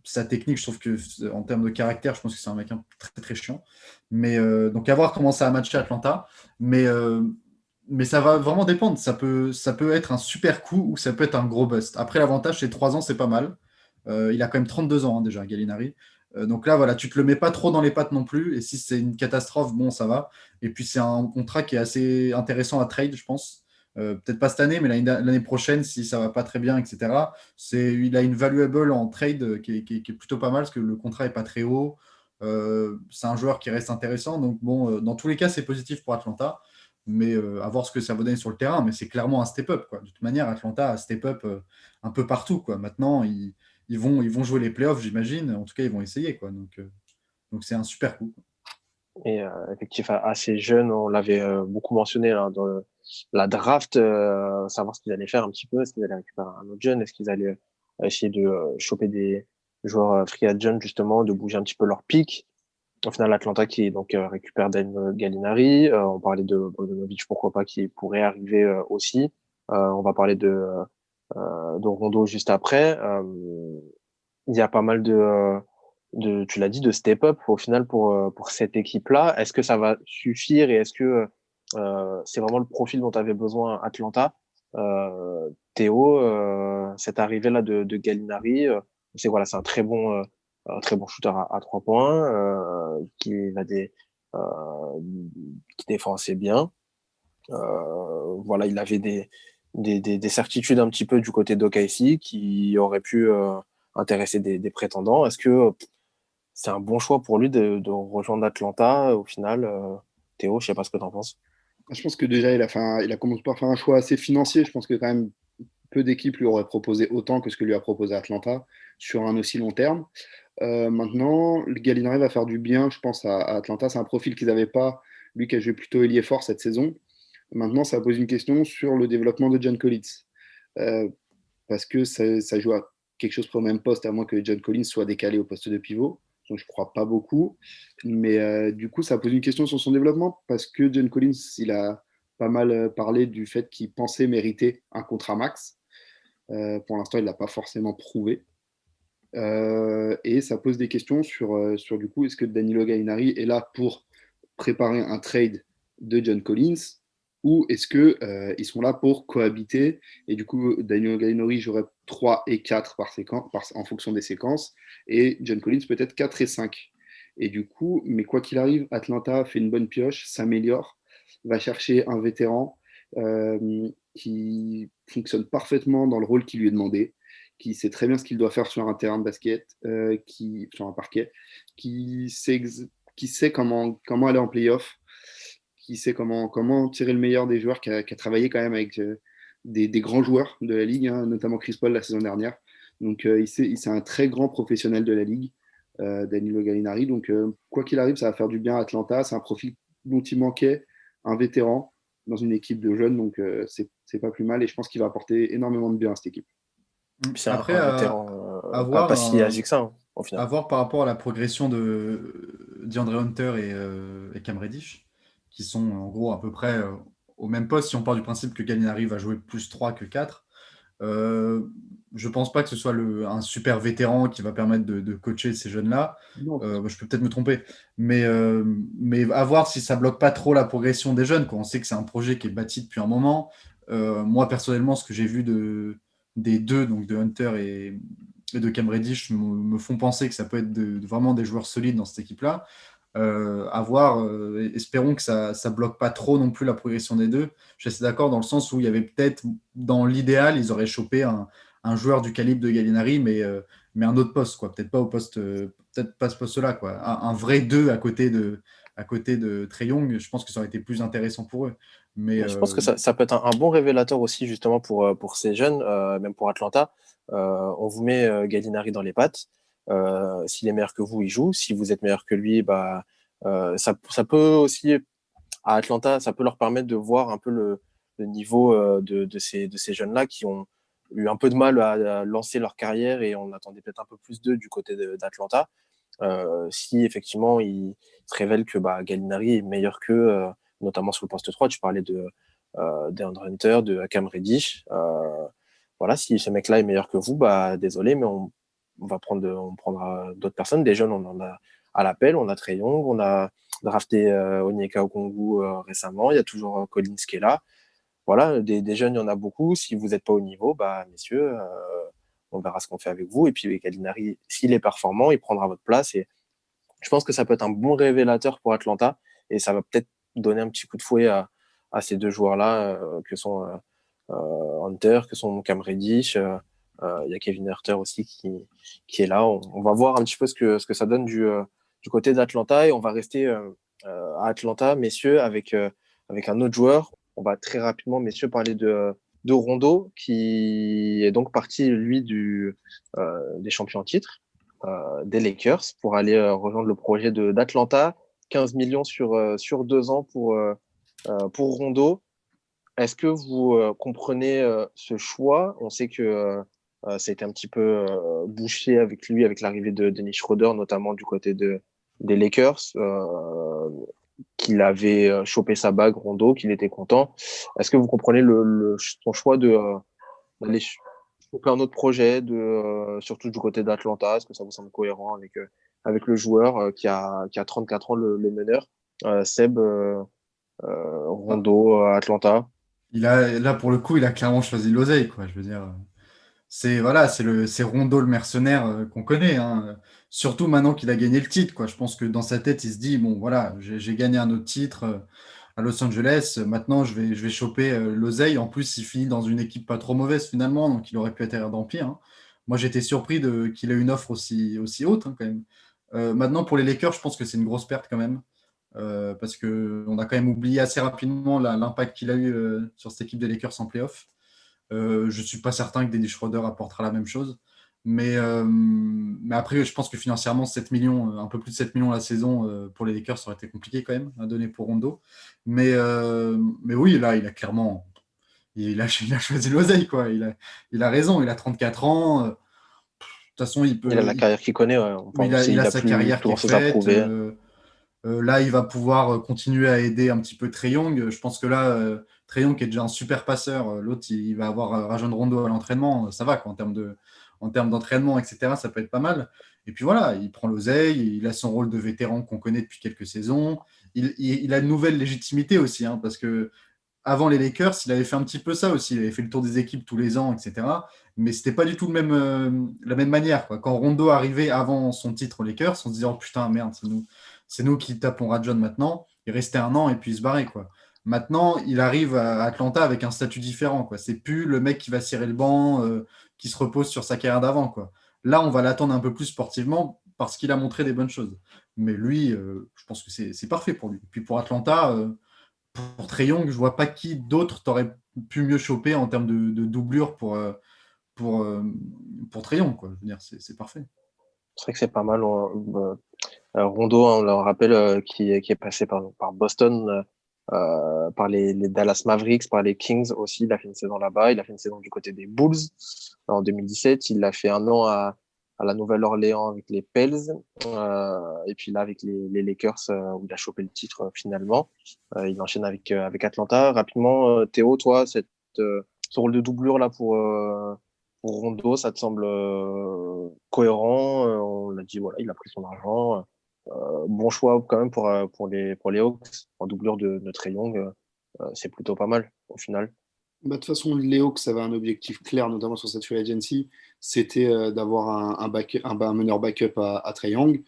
[SPEAKER 4] sa technique, je trouve que en termes de caractère, je pense que c'est un mec très très chiant. Mais donc à voir comment ça va matcher Atlanta. Mais, euh, mais ça va vraiment dépendre. Ça peut être un super coup ou ça peut être un gros bust. Après, l'avantage, c'est 3 ans, c'est pas mal. Il a quand même 32 ans hein, déjà, Gallinari. Donc là, voilà, tu te le mets pas trop dans les pattes non plus. Et si c'est une catastrophe, bon, ça va. Et puis, c'est un contrat qui est assez intéressant à trade, je pense. Peut-être pas cette année, mais l'année prochaine, si ça va pas très bien, etc. Il a une valuable en trade qui est plutôt pas mal parce que le contrat est pas très haut. C'est un joueur qui reste intéressant. Donc, bon, dans tous les cas, c'est positif pour Atlanta. Mais à voir ce que ça va donner sur le terrain. Mais c'est clairement un step-up, quoi. De toute manière, Atlanta a step-up un peu partout, quoi. Maintenant, ils vont jouer les playoffs, j'imagine. En tout cas, ils vont essayer, quoi. Donc c'est un super coup.
[SPEAKER 2] Et effectif assez jeune, on l'avait beaucoup mentionné là, dans la draft, savoir ce qu'ils allaient faire un petit peu, est-ce qu'ils allaient récupérer un autre jeune, est-ce qu'ils allaient essayer de choper des joueurs free agent justement, de bouger un petit peu leur pick. Au final, Atlanta qui donc récupère Dan Gallinari, on parlait de Bogdanovic, pourquoi pas, qui pourrait arriver aussi. On va parler de Rondo juste après. Il y a pas mal tu l'as dit, de step-up au final pour cette équipe-là. Est-ce que ça va suffire et est-ce que c'est vraiment le profil dont tu avais besoin à Atlanta? Théo, cette arrivée-là de Gallinari, c'est voilà, c'est un très bon shooter à 3 points, euh, qui défend assez bien. Voilà, il avait des certitudes un petit peu du côté d'OKC qui auraient pu intéresser des prétendants. Est-ce que c'est un bon choix pour lui de rejoindre Atlanta au final? Théo, je sais pas ce que tu en penses.
[SPEAKER 3] Je pense que déjà, il a commencé par faire un choix assez financier. Je pense que quand même, peu d'équipes lui auraient proposé autant que ce que lui a proposé Atlanta sur un aussi long terme. Maintenant, le Gallinari va faire du bien, je pense, à Atlanta. C'est un profil qu'ils n'avaient pas, lui qui a joué plutôt ailier fort cette saison. Maintenant, ça pose une question sur le développement de John Collins. Euh, Parce que ça joue à quelque chose près au même poste, à moins que John Collins soit décalé au poste de pivot. Donc, je ne crois pas beaucoup. Mais du coup, ça pose une question sur son développement, parce que John Collins, il a pas mal parlé du fait qu'il pensait mériter un contrat max. Pour l'instant, il ne l'a pas forcément prouvé. Et ça pose des questions sur du coup, est-ce que Danilo Gallinari est là pour préparer un trade de John Collins ou est-ce que ils sont là pour cohabiter et du coup Danilo Gallinari jouerait 3 et 4 en fonction des séquences et John Collins peut-être 4 et 5. Et du coup, mais quoi qu'il arrive, Atlanta fait une bonne pioche, s'améliore, va chercher un vétéran qui fonctionne parfaitement dans le rôle qui lui est demandé, qui sait très bien ce qu'il doit faire sur un terrain de basket, sur un parquet, qui sait, qui sait comment aller en playoff, qui sait comment tirer le meilleur des joueurs, qui a travaillé quand même avec des grands joueurs de la ligue, hein, notamment Chris Paul la saison dernière. Donc c'est un très grand professionnel de la ligue, Danilo Gallinari. Donc quoi qu'il arrive, ça va faire du bien à Atlanta. C'est un profil dont il manquait un vétéran dans une équipe de jeunes, donc c'est pas plus mal et je pense qu'il va apporter énormément de bien à cette équipe.
[SPEAKER 2] Puis c'est
[SPEAKER 4] Après,
[SPEAKER 2] un vétéran pas si âgé que ça, hein, au
[SPEAKER 4] à
[SPEAKER 2] final.
[SPEAKER 4] voir par rapport à la progression de DeAndre Hunter et Cam Reddish, qui sont en gros à peu près au même poste, si on part du principe que Gallinari va jouer plus 3 que 4. Euh, je pense pas que ce soit un super vétéran qui va permettre de coacher ces jeunes-là.
[SPEAKER 3] Non,
[SPEAKER 4] Je peux peut-être me tromper, mais à voir si ça bloque pas trop la progression des jeunes, quoi. On sait que c'est un projet qui est bâti depuis un moment. Moi, personnellement, ce que j'ai vu des deux, donc de Hunter et de Cam Reddish, me font penser que ça peut être vraiment des joueurs solides dans cette équipe-là. À voir, espérons que ça ne bloque pas trop non plus la progression des deux. Je suis assez d'accord dans le sens où il y avait peut-être, dans l'idéal, ils auraient chopé un joueur du calibre de Gallinari, mais un autre poste, quoi. Peut-être pas au poste, peut-être pas ce poste-là, quoi. Un vrai 2 à côté de Trae Young, je pense que ça aurait été plus intéressant pour eux. Mais
[SPEAKER 2] Mais je pense que ça peut être un bon révélateur aussi, justement, pour ces jeunes, même pour Atlanta. On vous met Gallinari dans les pattes. S'il est meilleur que vous, il joue. Si vous êtes meilleur que lui, bah, ça peut aussi, à Atlanta, ça peut leur permettre de voir un peu le niveau de ces jeunes-là qui ont eu un peu de mal à lancer leur carrière et on attendait peut-être un peu plus d'eux du côté d'Atlanta. Si effectivement il se révèle que Gallinari est meilleur qu'eux, notamment sur le poste 3, tu parlais d'Andre Hunter, de Cam Reddish. Voilà, si ce mec-là est meilleur que vous, désolé, mais on prendra d'autres personnes. Des jeunes, on en a à l'appel. On a Trae Young, on a drafté Onyeka Okongwu récemment. Il y a toujours Collins qui est là. Voilà, des jeunes, il y en a beaucoup. Si vous n'êtes pas au niveau, messieurs, on verra ce qu'on fait avec vous. Et puis Gallinari, s'il est performant, il prendra votre place. Et je pense que ça peut être un bon révélateur pour Atlanta. Et ça va peut-être donner un petit coup de fouet à ces deux joueurs-là, que sont Hunter, que sont Cam Reddish. Il y a Kevin Huerter aussi qui est là. On va voir un petit peu ce que ça donne du côté d'Atlanta. Et on va rester à Atlanta, messieurs, avec un autre joueur. On va très rapidement, messieurs, parler de Rondo, qui est donc parti, lui, des champions en titre, des Lakers, pour aller rejoindre le projet d'Atlanta. 15 millions sur 2 ans pour Rondo. Est-ce que vous comprenez ce choix? On sait que ça a été un petit peu bouché avec lui, avec l'arrivée de Dennis Schroeder, notamment du côté des Lakers, qu'il avait chopé sa bague Rondo, qu'il était content. Est-ce que vous comprenez son choix d'aller choper un autre projet, surtout du côté d'Atlanta? Est-ce que ça vous semble cohérent avec le joueur qui a 34 ans, le meneur, Seb,
[SPEAKER 4] Ah,
[SPEAKER 2] Rondo, Atlanta?
[SPEAKER 4] là, pour le coup, il a clairement choisi l'oseille, quoi. Je veux dire, c'est Rondo le mercenaire qu'on connaît, hein. Surtout maintenant qu'il a gagné le titre, quoi. Je pense que dans sa tête, il se dit, bon, voilà, j'ai gagné un autre titre à Los Angeles. Maintenant, je vais choper l'oseille. En plus, il finit dans une équipe pas trop mauvaise finalement, donc il aurait pu être dans pire, hein. Moi, j'étais surpris qu'il ait une offre aussi haute, hein, quand même. Maintenant, pour les Lakers, je pense que c'est une grosse perte quand même. Parce qu'on a quand même oublié assez rapidement l'impact qu'il a eu sur cette équipe des Lakers en playoff. Je ne suis pas certain que Dennis Schroeder apportera la même chose. Mais après, je pense que financièrement, 7 millions, un peu plus de 7 millions la saison pour les Lakers, ça aurait été compliqué quand même à donner pour Rondo. Mais oui, là, il a clairement il a choisi l'oseille, quoi. Il a raison, il a 34 ans. De toute façon,
[SPEAKER 2] Il a la carrière qu'il connaît. Ouais. Enfin,
[SPEAKER 4] il a
[SPEAKER 2] il a
[SPEAKER 4] sa
[SPEAKER 2] plus
[SPEAKER 4] carrière qui est
[SPEAKER 2] grand chose à
[SPEAKER 4] faite.
[SPEAKER 2] prouver.
[SPEAKER 4] Là, il va pouvoir continuer à aider un petit peu Trae Young. Je pense que là, Trae Young qui est déjà un super passeur, l'autre, il va avoir Rajon Rondo à l'entraînement. Ça va, quoi, en termes d'entraînement, etc. Ça peut être pas mal. Et puis voilà, il prend l'oseille, il a son rôle de vétéran qu'on connaît depuis quelques saisons. Il a une nouvelle légitimité aussi, hein, parce que avant les Lakers, il avait fait un petit peu ça aussi. Il avait fait le tour des équipes tous les ans, etc. Mais c'était pas du tout la même manière, quoi. Quand Rondo arrivait avant son titre aux Lakers, on se disait, oh putain, merde, c'est nous qui tapons Rajon maintenant. Il restait un an et puis il se barrait, quoi. Maintenant, il arrive à Atlanta avec un statut différent, quoi. C'est plus le mec qui va cirer le banc, qui se repose sur sa carrière d'avant, quoi. Là, on va l'attendre un peu plus sportivement parce qu'il a montré des bonnes choses. Mais lui, je pense que c'est parfait pour lui. Puis pour Atlanta, pour Trae Young, je vois pas qui d'autre t'aurait pu mieux choper en termes de doublure pour, euh, pour Trae Young, quoi. Je veux dire, c'est parfait.
[SPEAKER 2] C'est vrai que c'est pas mal. Rondo, on le rappelle, qui est passé par Boston, par les Dallas Mavericks, par les Kings aussi. Il a fait une saison là-bas. Il a fait une saison du côté des Bulls en 2017. Il a fait un an à la Nouvelle-Orléans avec les Pels. Et puis là, avec les Lakers, où il a chopé le titre finalement. Il enchaîne avec Atlanta. Rapidement, Théo, toi, ce rôle de doublure là pour Rondo, ça te semble cohérent? On l'a dit, voilà, il a pris son argent. Bon choix quand même pour les Hawks. En doublure de Trae Young, c'est plutôt pas mal au final.
[SPEAKER 3] Bah, de toute façon, les Hawks avait un objectif clair, notamment sur cette free agency, c'était d'avoir un meneur backup à Trae Young.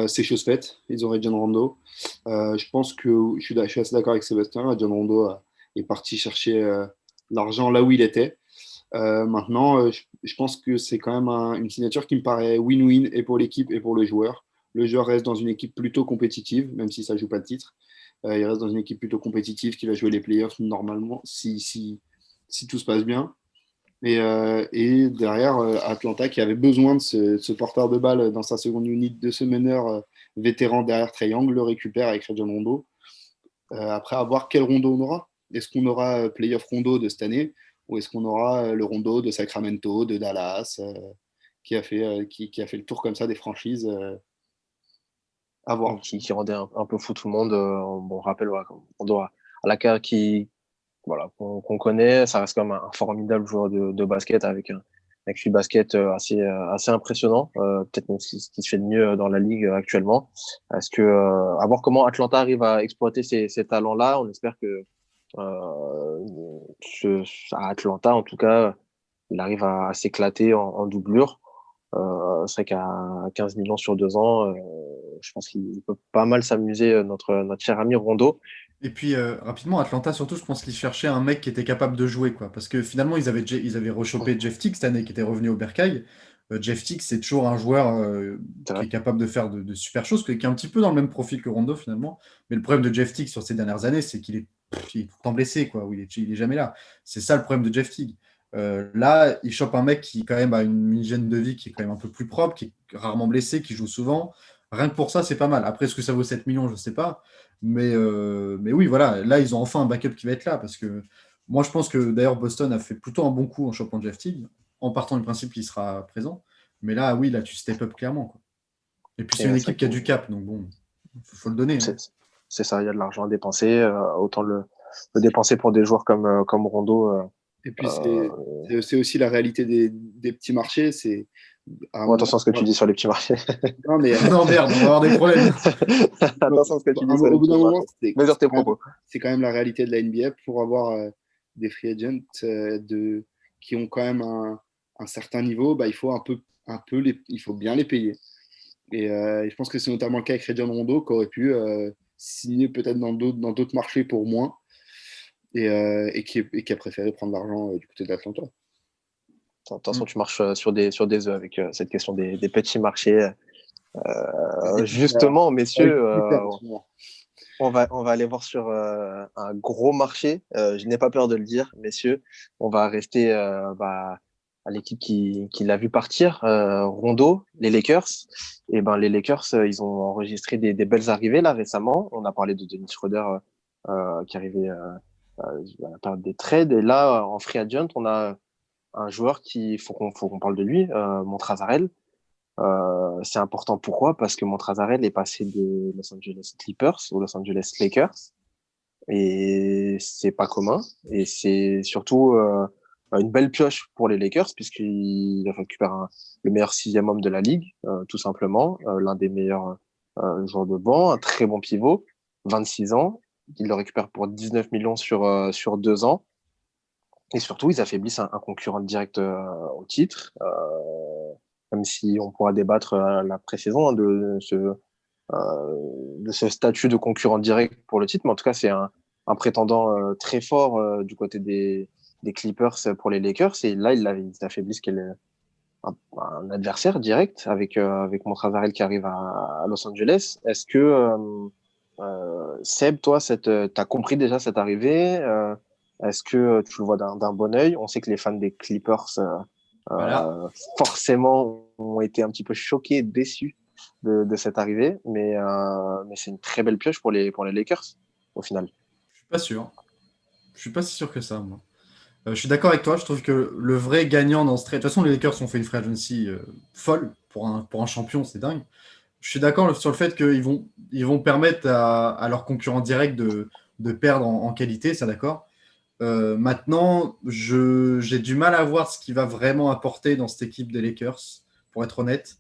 [SPEAKER 3] C'est chose faite, ils auraient John Rondo. Je pense que je suis assez d'accord avec Sébastien. John Rondo est parti chercher l'argent là où il était. Maintenant, je pense que c'est quand même une signature qui me paraît win-win et pour l'équipe et pour le joueur. Le joueur reste dans une équipe plutôt compétitive, même si ça ne joue pas de titre. Il reste dans une équipe plutôt compétitive qui va jouer les playoffs normalement si tout se passe bien. Et derrière, Atlanta qui avait besoin de ce porteur de balle dans sa seconde unit, de ce meneur vétéran derrière Trae Young, le récupère avec Rajon Rondo. Après, à voir quel Rondo on aura. Est-ce qu'on aura playoff Rondo de cette année ou est-ce qu'on aura le Rondo de Sacramento, de Dallas, qui a fait le tour comme ça des franchises À voir.
[SPEAKER 2] qui rendait un peu fou tout le monde. Bon, on rappelle, voilà, on doit à la carrière voilà, qu'on connaît. Ça reste comme un formidable joueur de basket avec un basket assez impressionnant. Peut-être même ce qui se fait de mieux dans la ligue actuellement. Est-ce que, à voir comment Atlanta arrive à exploiter ces talents-là. On espère que à Atlanta, en tout cas, il arrive à s'éclater en doublure. C'est vrai qu'à 15 millions sur 2 ans, je pense qu'il peut pas mal s'amuser, notre cher ami Rondo.
[SPEAKER 4] Et puis, rapidement, Atlanta, surtout, je pense qu'ils cherchaient un mec qui était capable de jouer, quoi. Parce que finalement, ils avaient rechopé Jeff Teague cette année, qui était revenu au Bercail. Jeff Teague, c'est toujours un joueur
[SPEAKER 2] C'est
[SPEAKER 4] qui
[SPEAKER 2] vrai.
[SPEAKER 4] est capable de faire de super choses, qui est un petit peu dans le même profil que Rondo, finalement. Mais le problème de Jeff Teague sur ces dernières années, c'est il est tout le temps blessé, quoi. Ou il est jamais là. C'est ça le problème de Jeff Teague. Là, il chope un mec qui, quand même, a une hygiène de vie qui est quand même un peu plus propre, qui est rarement blessé, qui joue souvent. Rien que pour ça, c'est pas mal. Après, est-ce que ça vaut 7 millions? Je sais pas. Mais oui, voilà, là, ils ont enfin un backup qui va être là. Parce que moi, je pense que d'ailleurs, Boston a fait plutôt un bon coup en chopant Jeff Teague, en partant du principe qu'il sera présent. Mais là, oui, là, tu step up clairement, quoi. Et puis, c'est
[SPEAKER 2] Et
[SPEAKER 4] une
[SPEAKER 2] c'est vrai
[SPEAKER 4] équipe qui a
[SPEAKER 2] qu'il
[SPEAKER 4] du cap, donc bon, faut le donner, hein.
[SPEAKER 2] c'est c'est ça, il y a de l'argent à dépenser, autant le dépenser pour des joueurs comme Rondo.
[SPEAKER 3] Et puis,
[SPEAKER 2] Euh,
[SPEAKER 3] c'est aussi la réalité des petits marchés. C'est à un
[SPEAKER 2] bon,
[SPEAKER 3] moment,
[SPEAKER 2] attention à ce que tu dis sur les petits marchés.
[SPEAKER 3] non, mais
[SPEAKER 4] Non, merde, on va avoir des problèmes.
[SPEAKER 2] Attention à ce que tu dis sur les
[SPEAKER 3] au bout
[SPEAKER 2] petits
[SPEAKER 3] d'un moment,
[SPEAKER 2] marchés. Mesure tes propos.
[SPEAKER 3] c'est quand même la réalité de la NBA pour avoir des free agents qui ont quand même un certain niveau. Bah, il faut bien les payer. Et je pense que c'est notamment le cas avec Rajon Rondo qui aurait pu signer peut-être dans d'autres marchés pour moins et qui a préféré prendre l'argent du côté d'Atlanta.
[SPEAKER 2] Attention,
[SPEAKER 4] Mm.
[SPEAKER 2] tu marches sur des œufs avec cette question des petits marchés.
[SPEAKER 3] Écoute,
[SPEAKER 2] Justement, messieurs,
[SPEAKER 3] en ce moment.
[SPEAKER 2] on va aller voir sur un gros marché. Je n'ai pas peur de le dire, messieurs. On va rester à l'équipe qui l'a vu partir, Rondo, les Lakers. Et ben les Lakers, ils ont enregistré des belles arrivées là récemment. On a parlé de Dennis Schroeder qui arrivait à la période des trades. Et là, en free agent, on a un joueur qui faut qu'on parle de lui, Montrezl. C'est important pourquoi? Parce que Montrezl est passé de Los Angeles Clippers aux Los Angeles Lakers et c'est pas commun et c'est surtout une belle pioche pour les Lakers puisqu'il récupère le meilleur sixième homme de la ligue, tout simplement, l'un des meilleurs joueurs de banc, un très bon pivot, 26 ans. Il le récupère pour 19 millions sur 2 ans. Et surtout, ils affaiblissent un concurrent direct au titre, même si on pourra débattre la pré-saison de ce statut de concurrent direct pour le titre. Mais en tout cas, c'est un prétendant très fort du côté des Clippers pour les Lakers. Et là, ils affaiblissent un adversaire direct avec Montrezl qui arrive à Los Angeles. Est-ce que, Seb, toi, t'as compris déjà cette arrivée? Est-ce que tu le vois d'un bon œil? On sait que les fans des Clippers,
[SPEAKER 4] Voilà.
[SPEAKER 2] forcément, ont été un petit peu choqués, déçus de cette arrivée, mais c'est une très belle pioche pour les Lakers, au final.
[SPEAKER 4] Je suis pas sûr. Je suis pas si sûr que ça, moi. Je suis d'accord avec toi. Je trouve que le vrai gagnant dans ce trade. De toute façon, les Lakers ont fait une free agency folle pour un champion, c'est dingue. Je suis d'accord sur le fait ils vont permettre à leurs concurrents directs de perdre en qualité, ça d'accord. Maintenant, j'ai du mal à voir ce qu'il va vraiment apporter dans cette équipe des Lakers, pour être honnête.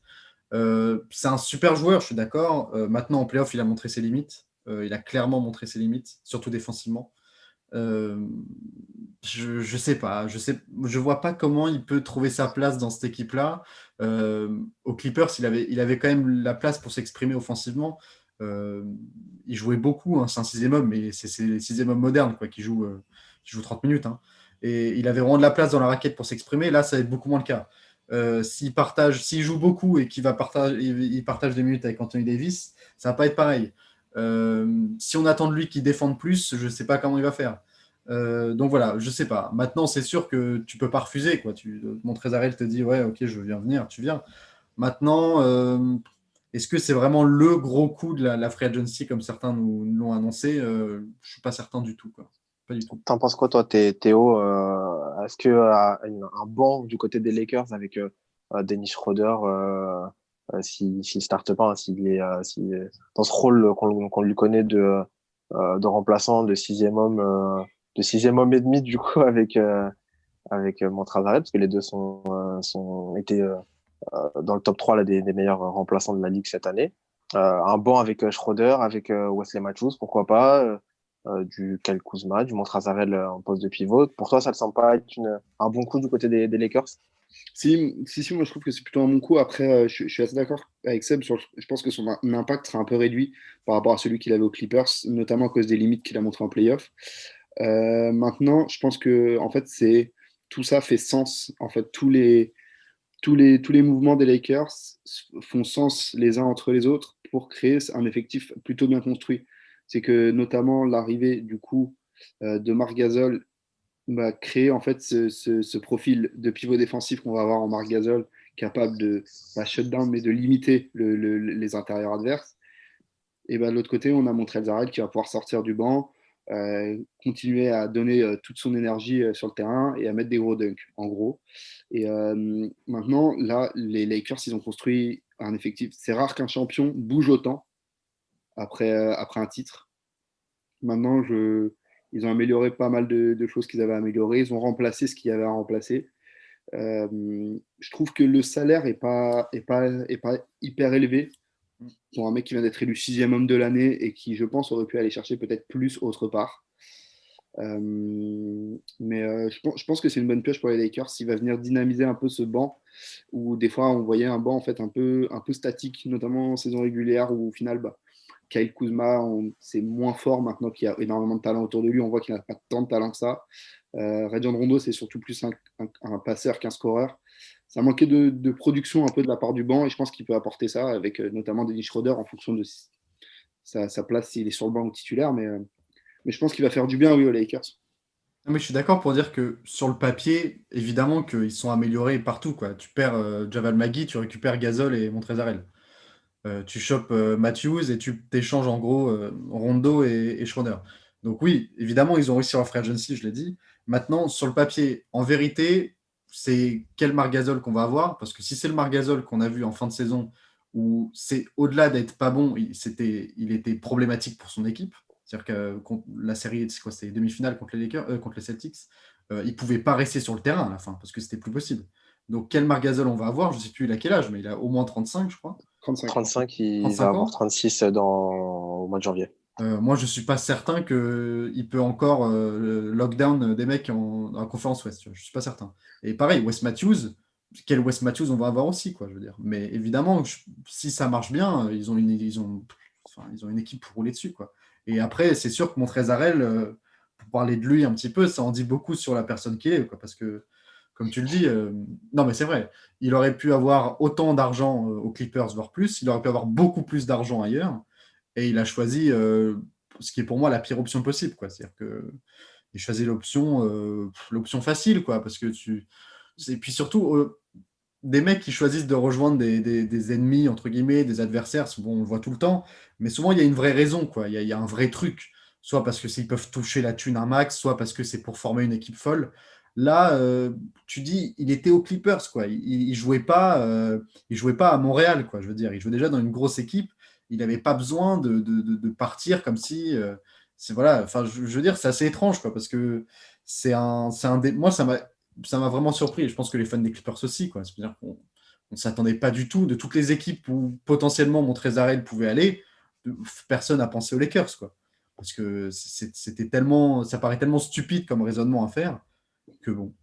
[SPEAKER 4] C'est un super joueur, je suis d'accord. Maintenant, en playoff, il a montré ses limites. Il a clairement montré ses limites, surtout défensivement. Euh, je sais pas, je vois pas comment il peut trouver sa place dans cette équipe-là. Aux Clippers, il avait quand même la place pour s'exprimer offensivement. Euh, il jouait beaucoup, hein, c'est un sixième homme, mais c'est les sixième hommes modernes quoi, qui joue 30 minutes, hein. Et il avait vraiment de la place dans la raquette pour s'exprimer. Là, ça va être beaucoup moins le cas. S'il joue beaucoup et il partage des minutes avec Anthony Davis, ça va pas être pareil. Si on attend de lui qu'il défende plus, je sais pas comment il va faire. Donc voilà, je sais pas. Maintenant, c'est sûr que tu peux pas refuser, quoi. Montrezl te dit, ouais, ok, je viens venir, tu viens. Maintenant, est-ce que c'est vraiment le gros coup de la free agency comme certains nous l'ont annoncé? Je suis pas certain du tout, quoi. Pas du tout.
[SPEAKER 2] T'en penses quoi, toi, Théo? Est-ce que un banc du côté des Lakers avec Dennis Schroeder s'il starte pas, hein, s'il est dans ce rôle qu'on lui connaît de remplaçant, de sixième homme et demi du coup avec Montrezl, parce que les deux sont été dans le top 3 là, des meilleurs remplaçants de la ligue cette année. Un banc avec Schroeder, avec Wesley Matthews, pourquoi pas, du Kyle Kuzma, du Montrezl en poste de pivot. Pour toi, ça ne semble pas être un bon coup du côté des Lakers?
[SPEAKER 3] Si, moi je trouve que c'est plutôt un bon coup. Après, je suis assez d'accord avec Seb je pense que son impact sera un peu réduit par rapport à celui qu'il avait aux Clippers, notamment à cause des limites qu'il a montré en playoff. Maintenant, je pense que en fait, tout ça fait sens. En fait, tous les mouvements des Lakers font sens les uns entre les autres pour créer un effectif plutôt bien construit. C'est que notamment l'arrivée du coup de Marc Gasol créer en fait ce profil de pivot défensif qu'on va avoir en Marc Gasol, capable de pas shutdown mais de limiter les intérieurs adverses. Et de l'autre côté, on a Montrezl Harrell qui va pouvoir sortir du banc, continuer à donner toute son énergie sur le terrain et à mettre des gros dunks, en gros. Et maintenant, là, les Lakers, ils ont construit un effectif. C'est rare qu'un champion bouge autant après un titre. Maintenant, ils ont amélioré pas mal de choses qu'ils avaient améliorées. Ils ont remplacé ce qu'il y avait à remplacer. Je trouve que le salaire est pas hyper élevé pour un mec qui vient d'être élu sixième homme de l'année et qui, je pense, aurait pu aller chercher peut-être plus autre part. Mais je pense que c'est une bonne pioche pour les Lakers. Il va venir dynamiser un peu ce banc où des fois on voyait un banc en fait un peu statique, notamment en saison régulière où au final Kyle Kuzma, c'est moins fort maintenant qu'il y a énormément de talent autour de lui. On voit qu'il n'a pas tant de talent que ça. Rajon Rondo, c'est surtout plus un passeur qu'un scoreur. Ça manquait de production un peu de la part du banc et je pense qu'il peut apporter ça avec notamment Dennis Schroeder en fonction de sa place s'il est sur le banc ou titulaire. Mais je pense qu'il va faire du bien, oui, aux Lakers.
[SPEAKER 4] Non, mais je suis d'accord pour dire que sur le papier, évidemment qu'ils sont améliorés partout, quoi. Tu perds Javal Magui, tu récupères Gasol et Montrezl. Tu chopes Matthews et tu t'échanges en gros Rondo et Schroeder. Donc oui, évidemment, ils ont réussi leur free agency, je l'ai dit. Maintenant, sur le papier, en vérité, c'est quel Marc Gasol qu'on va avoir. Parce que si c'est le Marc Gasol qu'on a vu en fin de saison, où c'est au-delà d'être pas bon, il était problématique pour son équipe. C'est-à-dire que la série, c'est quoi? C'était demi-finale contre les Lakers, contre les Celtics. Il ne pouvait pas rester sur le terrain à la fin parce que c'était plus possible. Donc quel Marc Gasol on va avoir? Je ne sais plus il a quel âge, mais il a au moins 35, je crois.
[SPEAKER 3] 35.
[SPEAKER 2] 35, il
[SPEAKER 4] 35
[SPEAKER 2] va avoir
[SPEAKER 4] ans.
[SPEAKER 2] 36 au mois de janvier.
[SPEAKER 4] Moi, je ne suis pas certain qu'il peut encore lockdown des mecs dans la conférence Ouest. Je ne suis pas certain. Et pareil, Wes Matthews, quel Wes Matthews on va avoir aussi, quoi, je veux dire. Mais évidemment, si ça marche bien, ils ont une équipe pour rouler dessus, quoi. Et après, c'est sûr que Montrezl Harrell, pour parler de lui un petit peu, ça en dit beaucoup sur la personne qu'il est, quoi, parce que, comme tu le dis, non, mais c'est vrai, il aurait pu avoir autant d'argent aux Clippers, voire plus. Il aurait pu avoir beaucoup plus d'argent ailleurs. Et il a choisi ce qui est pour moi la pire option possible, quoi. C'est-à-dire qu'il choisit l'option facile, quoi. Parce que et puis surtout, des mecs qui choisissent de rejoindre des ennemis, entre guillemets, des adversaires, souvent on le voit tout le temps, mais souvent il y a une vraie raison, quoi. Il y a un vrai truc. Soit parce que s'ils peuvent toucher la thune un max, soit parce que c'est pour former une équipe folle. Là, tu dis, il était aux Clippers, quoi. Il jouait pas à Montréal, quoi. Je veux dire, il jouait déjà dans une grosse équipe. Il n'avait pas besoin de partir comme si. Voilà. Enfin, je veux dire, c'est assez étrange, quoi, parce que moi, ça m'a vraiment surpris. Et je pense que les fans des Clippers aussi, quoi. C'est-à-dire qu'on ne s'attendait pas du tout de toutes les équipes où potentiellement Montrezl Harrell pouvait aller. Personne n'a pensé aux Lakers, quoi. Parce que ça paraît tellement stupide comme raisonnement à faire que bon.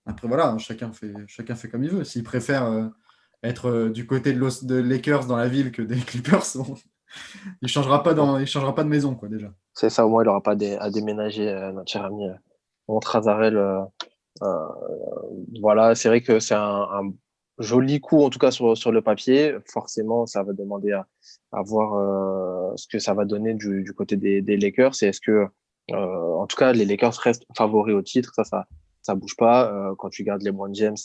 [SPEAKER 4] Après, voilà, hein, chacun fait comme il veut. S'il préfère être du côté de Lakers dans la ville que des Clippers, bon, il changera pas de maison, quoi, déjà.
[SPEAKER 2] C'est ça, au moins, il n'aura pas à déménager, notre cher ami Montrezl. Euh, voilà, c'est vrai que c'est un joli coup, en tout cas sur le papier. Forcément, ça va demander à voir ce que ça va donner du côté des Lakers. Et est-ce que, en tout cas, les Lakers restent favoris au titre. Ça bouge pas. Quand tu gardes LeBron James,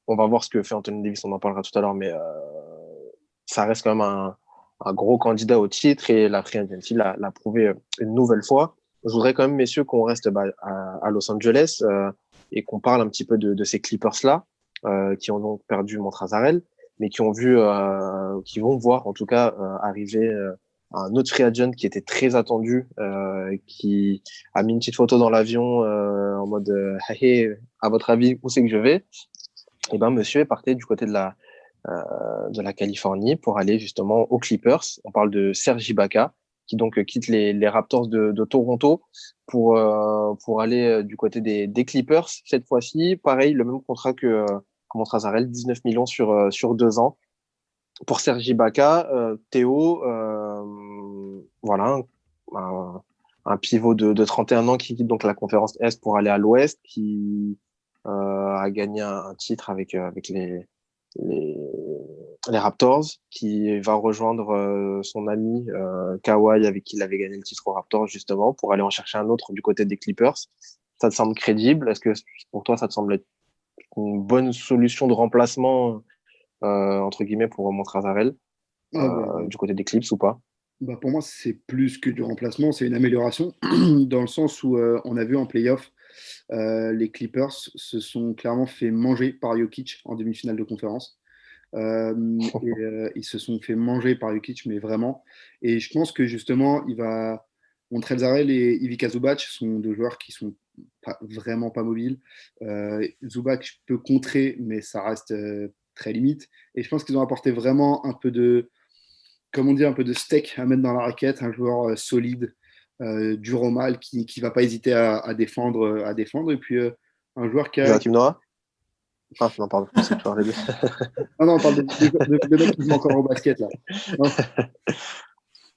[SPEAKER 2] on va voir ce que fait Anthony Davis, on en parlera tout à l'heure, mais ça reste quand même un gros candidat au titre et la Free Agency l'a prouvé une nouvelle fois. Je voudrais quand même, messieurs, qu'on reste à Los Angeles et qu'on parle un petit peu de ces Clippers-là qui ont donc perdu Montrezl Harrell. mais qui vont voir en tout cas arriver un autre free agent qui était très attendu, qui a mis une petite photo dans l'avion en mode hey, à votre avis, où c'est que je vais? Et ben, monsieur est parti du côté de la Californie pour aller justement aux Clippers. On parle de Serge Ibaka, qui donc quitte les Raptors de Toronto pour aller du côté des Clippers. Cette fois-ci, pareil, le même contrat que Montrezl, 19 millions sur 2 ans. Pour Serge Ibaka, Théo, voilà, un pivot de 31 ans qui quitte donc la conférence Est pour aller à l'Ouest, qui a gagné un titre avec les, les Raptors, qui va rejoindre son ami Kawhi, avec qui il avait gagné le titre aux Raptors, justement, pour aller en chercher un autre du côté des Clippers. Ça te semble crédible? Est-ce que pour toi, ça te semble être une bonne solution de remplacement, entre guillemets, pour Montrezl
[SPEAKER 3] Ah, bah,
[SPEAKER 2] du côté des Clips ou pas?
[SPEAKER 3] bah, pour moi, c'est plus que du remplacement, c'est une amélioration, dans le sens où on a vu en playoff, les Clippers se sont clairement fait manger par Jokic en demi-finale de conférence. Ils se sont fait manger par Jokic, mais vraiment. Et je pense que justement, Montrezl et Ivica Zubac sont deux joueurs qui sont vraiment pas mobiles. Zubac peut contrer, mais ça reste très limite. Et je pense qu'ils ont apporté vraiment un peu de, comme on dit, un peu de steak à mettre dans la raquette, un joueur solide, dur au mal, qui va pas hésiter à défendre. Et puis un joueur qui a.
[SPEAKER 2] Joachim Noah? Ah, non, pardon, je pensais que tu parlais de...
[SPEAKER 3] Ah non, on parle de mecs qui jouent encore au basket là. Non,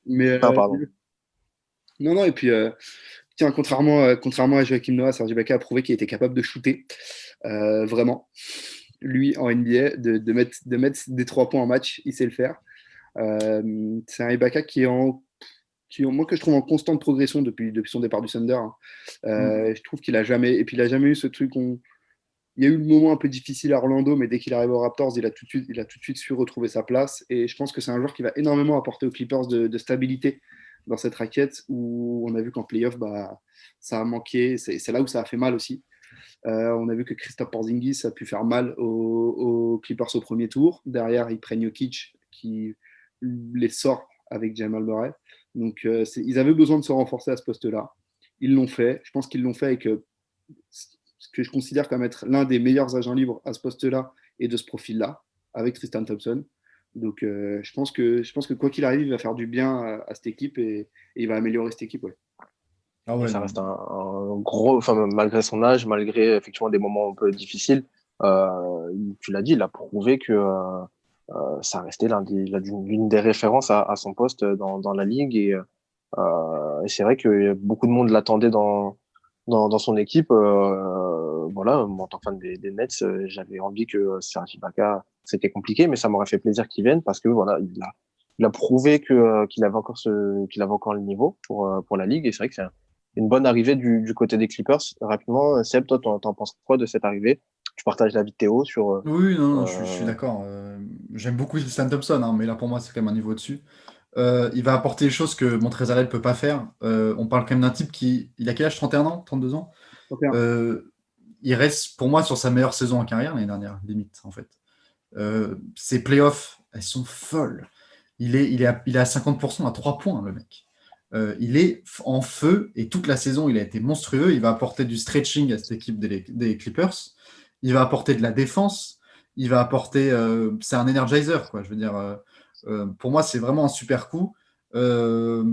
[SPEAKER 3] mais
[SPEAKER 2] Ah, pardon.
[SPEAKER 3] non, non, et puis tiens, contrairement à Joachim Noah, Serge Ibaka a prouvé qu'il était capable de shooter, vraiment. Lui, en NBA, de mettre des 3 points en match, il sait le faire. C'est un Ibaka moi, que je trouve en constante progression depuis son départ du Thunder, hein. Je trouve qu'il a jamais, et puis il a jamais eu ce truc. Il y a eu le moment un peu difficile à Orlando, mais dès qu'il arrive aux Raptors, il a tout de suite su retrouver sa place. Et je pense que c'est un joueur qui va énormément apporter aux Clippers de stabilité dans cette raquette, où on a vu qu'en playoff, bah, ça a manqué. C'est là où ça a fait mal aussi. On a vu que Kristaps Porzingis a pu faire mal aux Clippers au premier tour. Derrière, ils prennent Jokic qui les sort avec Jamal Murray. Donc, ils avaient besoin de se renforcer à ce poste-là. Ils l'ont fait. Je pense qu'ils l'ont fait avec ce que je considère comme être l'un des meilleurs agents libres à ce poste-là et de ce profil-là, avec Tristan Thompson. Donc, je pense que quoi qu'il arrive, il va faire du bien à cette équipe, et il va améliorer cette équipe. Ouais.
[SPEAKER 4] Ah
[SPEAKER 2] Et
[SPEAKER 4] ouais,
[SPEAKER 2] ça
[SPEAKER 4] non.
[SPEAKER 2] reste un gros, enfin, malgré son âge, malgré effectivement des moments un peu difficiles, tu l'as dit, il a prouvé que ça restait l'une des références à son poste dans la ligue. Et c'est vrai que beaucoup de monde l'attendait dans son équipe. Voilà, moi, en tant que fan des Nets, j'avais envie que Serge Ibaka, c'était compliqué, mais ça m'aurait fait plaisir qu'il vienne parce que voilà, il a prouvé qu'il avait encore le niveau pour la ligue. Et c'est vrai que c'est une bonne arrivée du côté des Clippers. Rapidement, Seb, toi, t'en penses quoi de cette arrivée? Tu partages l'avis de Théo sur
[SPEAKER 4] Oui, non, non, je suis
[SPEAKER 2] euh,
[SPEAKER 4] d'accord. J'aime beaucoup Tristan Thompson, hein, mais là pour moi c'est quand même un niveau au-dessus. Il va apporter des choses que Montrezl ne peut pas faire. On parle quand même d'un type qui. Il a quel âge? 31 ans? 32 ans?
[SPEAKER 3] 31.
[SPEAKER 4] Euh, il reste pour moi sur sa meilleure saison en carrière l'année dernière, limite en fait. Ses playoffs, elles sont folles. Il est à 50% à 3 points, le mec. Il est en feu et toute la saison, il a été monstrueux. Il va apporter du stretching à cette équipe des Clippers. Il va apporter de la défense. Il va apporter. C'est un energizer, quoi. Je veux dire, pour moi, c'est vraiment un super coup. Euh,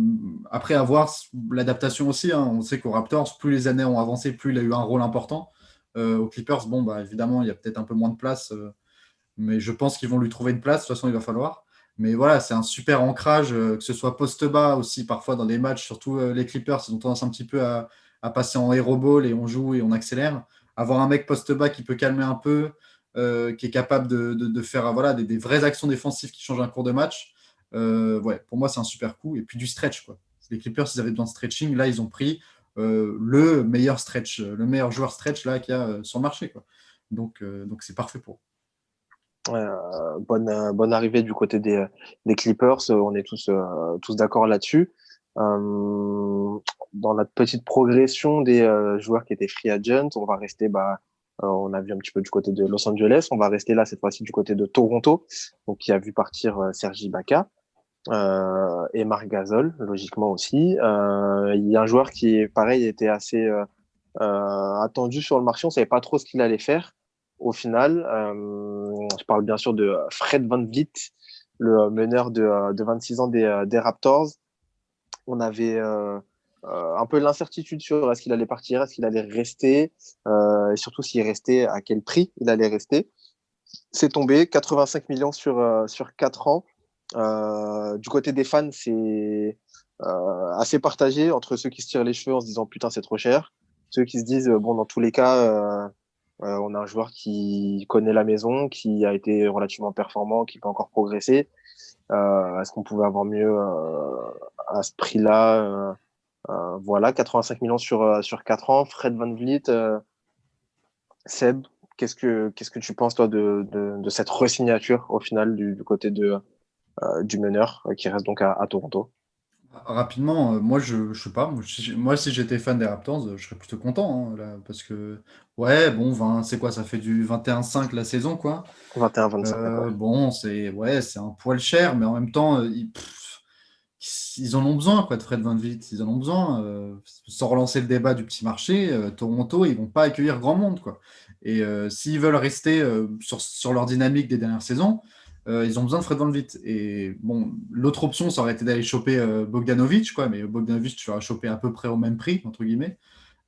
[SPEAKER 4] Après avoir l'adaptation aussi, hein. On sait qu'aux Raptors, plus les années ont avancé, plus il a eu un rôle important. Aux Clippers, bon, bah, évidemment, il y a peut-être un peu moins de place. Mais je pense qu'ils vont lui trouver une place. De toute façon, il va falloir. Mais voilà, c'est un super ancrage, que ce soit poste bas aussi, parfois dans des matchs, surtout les Clippers, ils ont tendance un petit peu à passer en hero ball et on joue et on accélère. Avoir un mec poste bas qui peut calmer un peu, qui est capable de faire voilà, des vraies actions défensives qui changent un cours de match, ouais, pour moi, c'est un super coup. Et puis du stretch, quoi. Les Clippers, ils avaient besoin de stretching. Là, ils ont pris le meilleur stretch, le meilleur joueur stretch là, qu'il y a sur le marché, quoi. Donc c'est parfait pour eux.
[SPEAKER 2] bonne arrivée du côté des Clippers. On est tous d'accord là-dessus. Dans la petite progression des joueurs qui étaient free agent, on va rester On a vu un petit peu du côté de Los Angeles. On va rester là cette fois-ci du côté de Toronto, donc qui a vu partir Serge Ibaka et Marc Gasol, logiquement aussi. Il y a un joueur qui, pareil, était assez attendu sur le marché. On savait pas trop ce qu'il allait faire. Au final, je parle bien sûr de Fred VanVleet, le meneur de 26 ans des Raptors. On avait un peu l'incertitude sur est-ce qu'il allait partir, est-ce qu'il allait rester, et surtout s'il restait, à quel prix il allait rester. C'est tombé, 85 millions sur 4 ans. Du côté des fans, c'est assez partagé entre ceux qui se tirent les cheveux en se disant putain, c'est trop cher, ceux qui se disent bon, dans tous les cas, on a un joueur qui connaît la maison, qui a été relativement performant, qui peut encore progresser. Est-ce qu'on pouvait avoir mieux à ce prix-là voilà, 85 millions sur 4 ans. Fred VanVleet, Seb, qu'est-ce que tu penses, toi, de cette re-signature au final du côté du meneur qui reste donc à Toronto?
[SPEAKER 4] Rapidement, moi je sais pas, moi, si j'étais fan des Raptors, je serais plutôt content, hein, là, parce que ouais, bon, c'est quoi, ça fait du 21-5 la saison, quoi.
[SPEAKER 2] 21-25, ouais.
[SPEAKER 4] Bon, c'est un poil cher, mais en même temps, ils en ont besoin, quoi, de Fred VanVleet, ils en ont besoin. Sans relancer le débat du petit marché, Toronto, ils vont pas accueillir grand monde, quoi. Et s'ils veulent rester sur leur dynamique des dernières saisons, ils ont besoin de Fred VanVleet. Et bon, l'autre option, ça aurait été d'aller choper Bogdanovic, quoi, mais Bogdanovic, tu l'auras chopé à peu près au même prix, entre guillemets.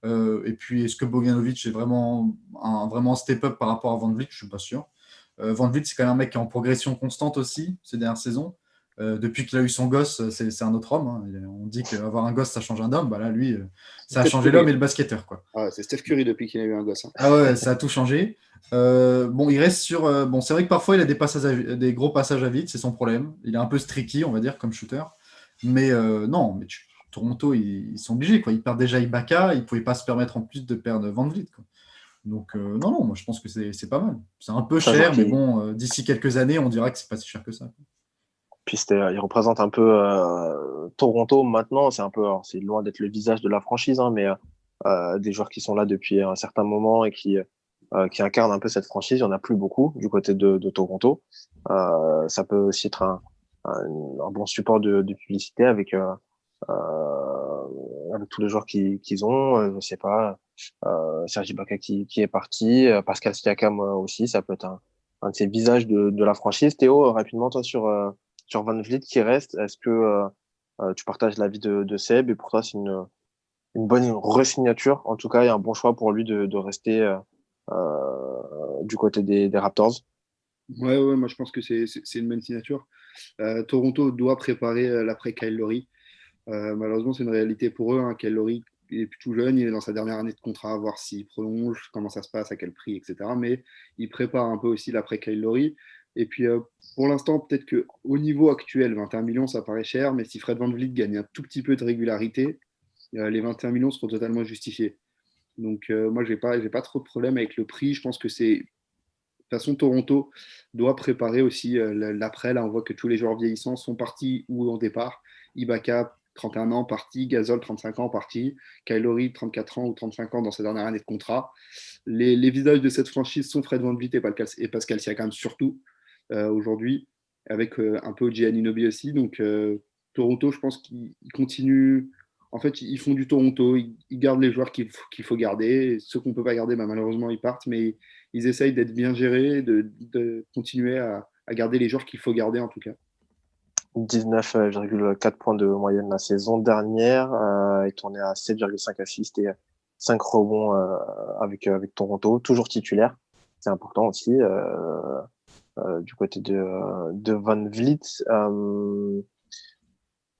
[SPEAKER 4] Et puis, est-ce que Bogdanovic est vraiment un step-up par rapport à VanVleet? Je suis pas sûr. VanVleet, c'est quand même un mec qui est en progression constante aussi ces dernières saisons. Depuis qu'il a eu son gosse, c'est un autre homme, hein. On dit qu'avoir un gosse, ça change un homme. Bah là, lui, ça a
[SPEAKER 3] Steph
[SPEAKER 4] changé l'homme
[SPEAKER 3] Curry.
[SPEAKER 4] et le basketteur, quoi.
[SPEAKER 3] Ah, c'est Steph Curry depuis qu'il a eu un gosse, hein.
[SPEAKER 4] Ah ouais, ça a tout changé. Bon, il reste sur. Bon, c'est vrai que parfois, il a des gros passages à vide, c'est son problème. Il est un peu streaky, on va dire, comme shooter. Mais non, Toronto, ils sont obligés, quoi. Ils perdent déjà Ibaka, ils ne pouvaient pas se permettre en plus de perdre Van Vliet, quoi. Donc, non, non, moi, je pense que c'est pas mal. C'est un peu
[SPEAKER 2] C'est un joueur
[SPEAKER 4] cher, mais
[SPEAKER 2] qui,
[SPEAKER 4] bon, d'ici quelques années, on dira que c'est pas si cher que ça.
[SPEAKER 2] puis il représente un peu Toronto maintenant. C'est un peu, alors, c'est loin d'être le visage de la franchise, hein, mais des joueurs qui sont là depuis un certain moment et qui incarnent un peu cette franchise. Il y en a plus beaucoup du côté de Toronto. Ça peut aussi être un bon support de publicité avec tous les joueurs qu'ils ont. Je sais pas, Serge Ibaka qui est parti, Pascal Siakam aussi. Ça peut être un de ces visages de la franchise. Théo, rapidement, toi sur Van Vliet qui reste, est-ce que tu partages l'avis de Seb et pour toi c'est une bonne re-signature en tout cas et un bon choix pour lui de rester du côté des Raptors?
[SPEAKER 3] Ouais, ouais, moi je pense que c'est une bonne signature. Toronto doit préparer l'après Kyle Lowry. Malheureusement, c'est une réalité pour eux, hein. Kyle Lowry, il est plus tout jeune, il est dans sa dernière année de contrat, à voir s'il prolonge, comment ça se passe, à quel prix, etc. Mais il prépare un peu aussi l'après Kyle Lowry. Et puis, pour l'instant, peut-être qu'au niveau actuel, 21 millions, ça paraît cher, mais si Fred VanVleet gagne un tout petit peu de régularité, les 21 millions seront totalement justifiés. Donc, moi, j'ai pas trop de problème avec le prix. Je pense que c'est de toute façon, Toronto doit préparer aussi l'après. Là, on voit que tous les joueurs vieillissants sont partis ou au départ. Ibaka, 31 ans, parti. Gasol, 35 ans, parti. Kyle Lowry, 34 ans ou 35 ans dans sa dernière année de contrat. Les visages de cette franchise sont Fred VanVleet et Pascal Siakam, surtout aujourd'hui, avec un peu Gianni Anunoby aussi. Donc, Toronto, je pense qu'ils continuent. En fait, ils font du Toronto. Ils gardent les joueurs qu'il faut garder. Ceux qu'on ne peut pas garder, bah, malheureusement, ils partent. Mais ils essayent d'être bien gérés, de continuer à garder les joueurs qu'il faut garder en tout cas.
[SPEAKER 2] 19,4 points de moyenne la saison dernière. Il tournait à 7,5 assists et 5 rebonds avec Toronto, toujours titulaire. C'est important aussi du côté de Van Vliet.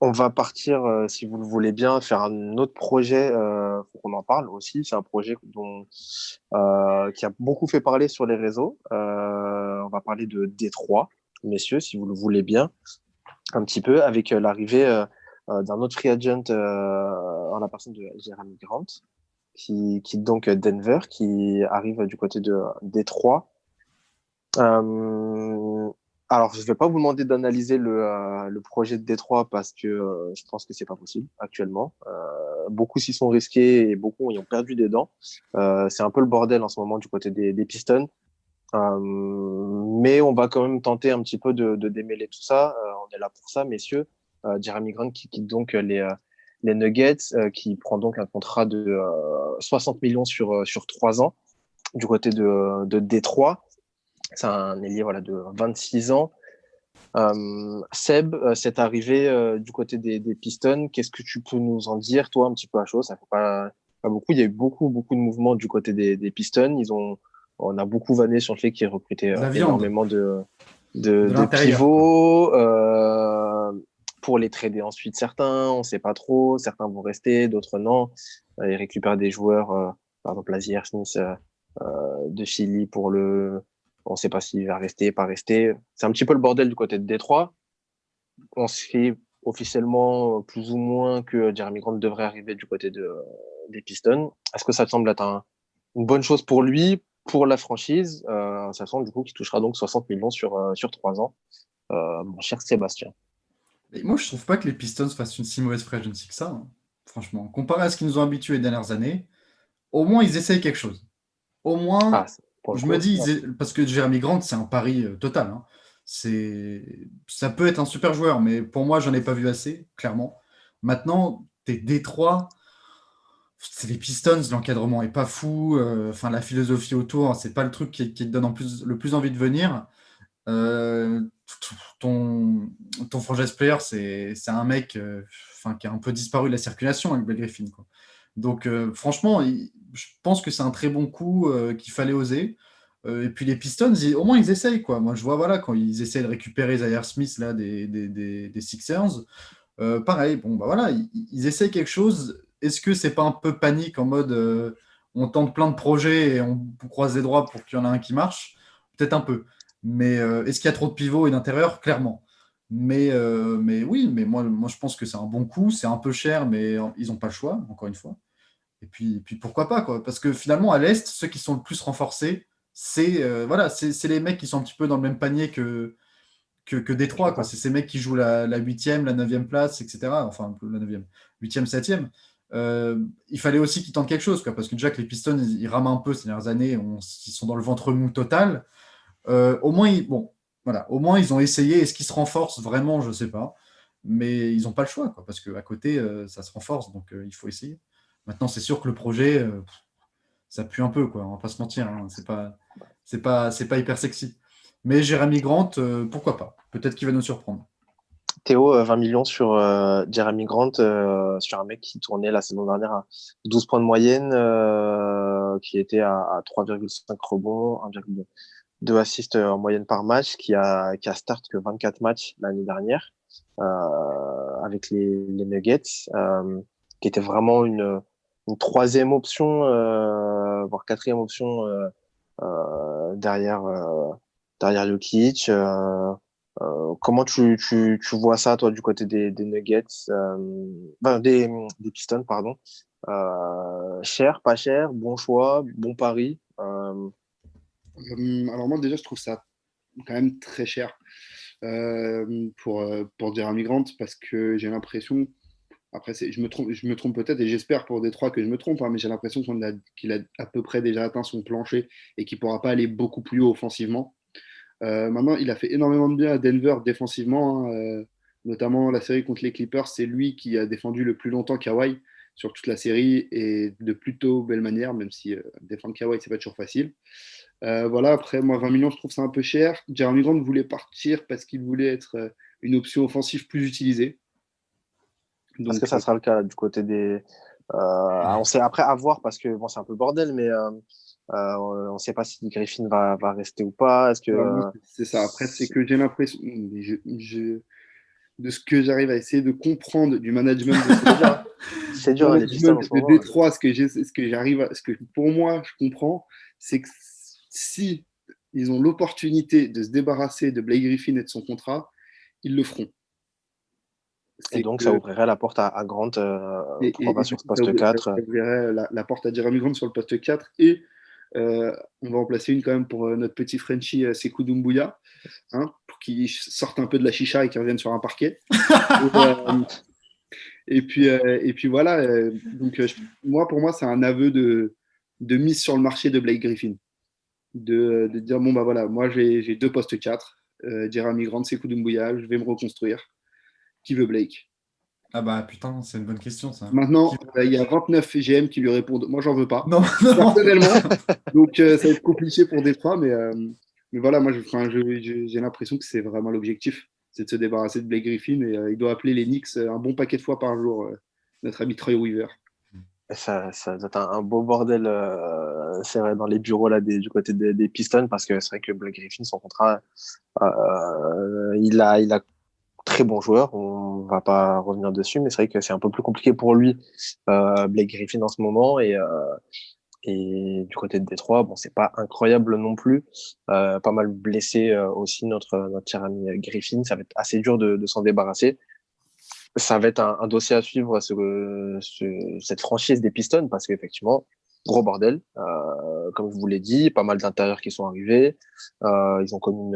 [SPEAKER 2] On va partir, si vous le voulez bien, faire un autre projet. Faut qu'on en parle aussi. C'est un projet qui a beaucoup fait parler sur les réseaux. On va parler de Détroit, messieurs, si vous le voulez bien, un petit peu, avec l'arrivée d'un autre free agent en la personne de Jeremy Grant, qui quitte donc Denver, qui arrive du côté de Détroit. Euh, Alors, je ne vais pas vous demander d'analyser le projet de Détroit parce que je pense que c'est pas possible actuellement. Beaucoup s'y sont risqués et beaucoup y ont perdu des dents. C'est un peu le bordel en ce moment du côté des Pistons. Mais on va quand même tenter un petit peu de démêler tout ça. On est là pour ça, messieurs. Jeremy Grant qui quitte donc les Nuggets, qui prend donc un contrat de 60 millions sur 3 ans du côté de Détroit. C'est un ailier voilà, de 26 ans. Seb, c'est arrivé du côté des Pistons. Qu'est-ce que tu peux nous en dire, toi, un petit peu à chaud? Ça fait pas beaucoup. Il y a eu beaucoup de mouvements du côté des Pistons. On a beaucoup vanné sur le fait qu'ils recrutaient
[SPEAKER 4] De la viande,
[SPEAKER 2] énormément de
[SPEAKER 4] de l'intérieur, quoi.
[SPEAKER 2] pivots pour les trader ensuite. Certains, on sait pas trop. Certains vont rester, d'autres non. Ils récupèrent des joueurs, par exemple, Lazier Smith de Philly pour le. On ne sait pas s'il va rester, pas rester. C'est un petit peu le bordel du côté de Détroit. On sait officiellement plus ou moins que Jeremy Grant devrait arriver du côté des Pistons. Est-ce que ça te semble être une bonne chose pour lui, pour la franchise, sachant du coup qu'il touchera donc 60 millions sur 3 ans, mon cher Sébastien?
[SPEAKER 4] Et moi, je trouve pas que les Pistons fassent une si mauvaise free agency que ça, hein. Franchement, comparé à ce qu'ils nous ont habitués les dernières années, au moins ils essayent quelque chose. Au
[SPEAKER 2] Ah,
[SPEAKER 4] moins,
[SPEAKER 2] pour le
[SPEAKER 4] je me
[SPEAKER 2] coup,
[SPEAKER 4] dis,
[SPEAKER 2] ouais.
[SPEAKER 4] parce que Jeremy Grant, c'est un pari total, hein. Ça peut être un super joueur, mais pour moi, j'en ai pas vu assez, clairement. Maintenant, t'es Détroit, c'est les Pistons, l'encadrement est pas fou. Enfin, la philosophie autour, c'est pas le truc qui te donne le plus envie de venir. Euh, ton, ton franchise player, c'est un mec enfin, qui a un peu disparu de la circulation avec Blake Griffin, quoi. Donc, franchement, je pense que c'est un très bon coup qu'il fallait oser. Et puis les Pistons, au moins ils essayent, quoi. Moi, je vois, voilà, quand ils essayent de récupérer Zaire Smith là, des Sixers, pareil, bon, bah voilà, ils essayent quelque chose. Est-ce que c'est pas un peu panique en mode on tente plein de projets et on croise les doigts pour qu'il y en ait un qui marche? Peut-être un peu. Mais est-ce qu'il y a trop de pivots et d'intérieur? Clairement. Mais oui, mais moi je pense que c'est un bon coup. C'est un peu cher, mais ils n'ont pas le choix, encore une fois. Et puis pourquoi pas, quoi? Parce que finalement, à l'Est, ceux qui sont le plus renforcés, c'est les mecs qui sont un petit peu dans le même panier que Détroit, quoi. C'est ces mecs qui jouent la 8e, la 9e place, etc. Enfin, un peu la 9e, 8e, 7e. Il fallait aussi qu'ils tentent quelque chose, quoi, parce que déjà que les Pistons, ils rament un peu ces dernières années, ils sont dans le ventre mou total. Au moins, bon, voilà, au moins, ils ont essayé. Est-ce qu'ils se renforcent vraiment? Je ne sais pas. Mais ils n'ont pas le choix, quoi, parce qu'à côté, ça se renforce, donc il faut essayer. Maintenant, c'est sûr que le projet, ça pue un peu, quoi. On va pas se mentir, hein. C'est pas hyper sexy. Mais Jérémy Grant, pourquoi pas? Peut-être qu'il va nous surprendre.
[SPEAKER 2] Théo, 20 millions sur Jeremy Grant, sur un mec qui tournait la saison dernière à 12 points de moyenne, qui était à 3,5 rebonds, 1,2 assists en moyenne par match, qui a start que 24 matchs l'année dernière avec les Nuggets, qui était vraiment une troisième option, voire quatrième option derrière Jokic. Comment tu vois ça, toi, du côté des Nuggets, enfin, des Pistons, pardon. Cher, pas cher, bon choix, bon pari.
[SPEAKER 3] Alors moi déjà je trouve ça quand même très cher pour Jeremy Grant parce que j'ai l'impression, après je me trompe peut-être et j'espère pour Détroit que je me trompe, hein, mais j'ai l'impression qu'il a à peu près déjà atteint son plancher et qu'il ne pourra pas aller beaucoup plus haut offensivement. Maintenant, il a fait énormément de bien à Denver défensivement, hein, notamment la série contre les Clippers. C'est lui qui a défendu le plus longtemps Kawhi sur toute la série et de plutôt belle manière, même si défendre Kawhi, c'est pas toujours facile. Voilà, après, moi, 20 millions, je trouve ça un peu cher. Jeremy Grant voulait partir parce qu'il voulait être une option offensive plus utilisée.
[SPEAKER 2] Est-ce que
[SPEAKER 3] Donc,
[SPEAKER 2] ça sera le cas du côté des. On sait après à voir parce que bon, c'est un peu le bordel, mais on ne sait pas si Griffin va rester ou pas. Est-ce que.
[SPEAKER 3] voilà, moi, c'est ça. Après, c'est que j'ai l'impression, de ce que j'arrive à essayer de comprendre du management de
[SPEAKER 2] C'est dur, hein. C'est dur, hein, les Pistons en ce
[SPEAKER 3] de
[SPEAKER 2] moment.
[SPEAKER 3] Détroit, ce que pour moi je comprends, c'est que si ils ont l'opportunité de se débarrasser de Blake Griffin et de son contrat, ils le feront.
[SPEAKER 2] Et
[SPEAKER 3] C'est
[SPEAKER 2] donc, ça
[SPEAKER 3] que
[SPEAKER 2] ouvrirait la porte à Grant, pourquoi pas
[SPEAKER 3] et du
[SPEAKER 2] sur ce
[SPEAKER 3] coup,
[SPEAKER 2] poste 4.
[SPEAKER 3] ça ouvrirait la porte à Jeremy Grant sur le poste 4 et On va en placer une quand même pour notre petit Frenchie Sekou Doumbouya, hein, pour qu'il sorte un peu de la chicha et qu'il revienne sur un parquet. Et puis voilà. Donc, moi, pour moi, c'est un aveu de mise sur le marché de Blake Griffin. De dire, bon, bah voilà, moi, j'ai 2 postes 4. Jeremy Grant, Sekou Doumbouya, je vais me reconstruire. Qui veut Blake?
[SPEAKER 4] Ah bah putain, c'est une bonne question ça.
[SPEAKER 3] Maintenant, il y a 29 GM qui lui répondent. Moi, j'en veux pas,
[SPEAKER 4] Non, non.
[SPEAKER 3] personnellement. Donc, ça va être compliqué pour Détroit. Mais voilà, moi, j'ai l'impression que c'est vraiment l'objectif. C'est de se débarrasser de Blake Griffin. Et il doit appeler les Knicks un bon paquet de fois par jour, notre ami Troy Weaver.
[SPEAKER 2] Ça doit être un beau bordel, c'est vrai, dans les bureaux là, du côté des Pistons, parce que c'est vrai que Blake Griffin, son contrat, il a très bon joueur, on va pas revenir dessus, mais c'est vrai que c'est un peu plus compliqué pour lui, Blake Griffin en ce moment, et du côté de Détroit, bon, c'est pas incroyable non plus, pas mal blessé aussi notre cher ami Griffin, ça va être assez dur de s'en débarrasser. Ça va être un dossier à suivre, cette franchise des Pistons, parce qu'effectivement, gros bordel. Comme je vous l'ai dit, pas mal d'intérieurs qui sont arrivés. Ils ont connu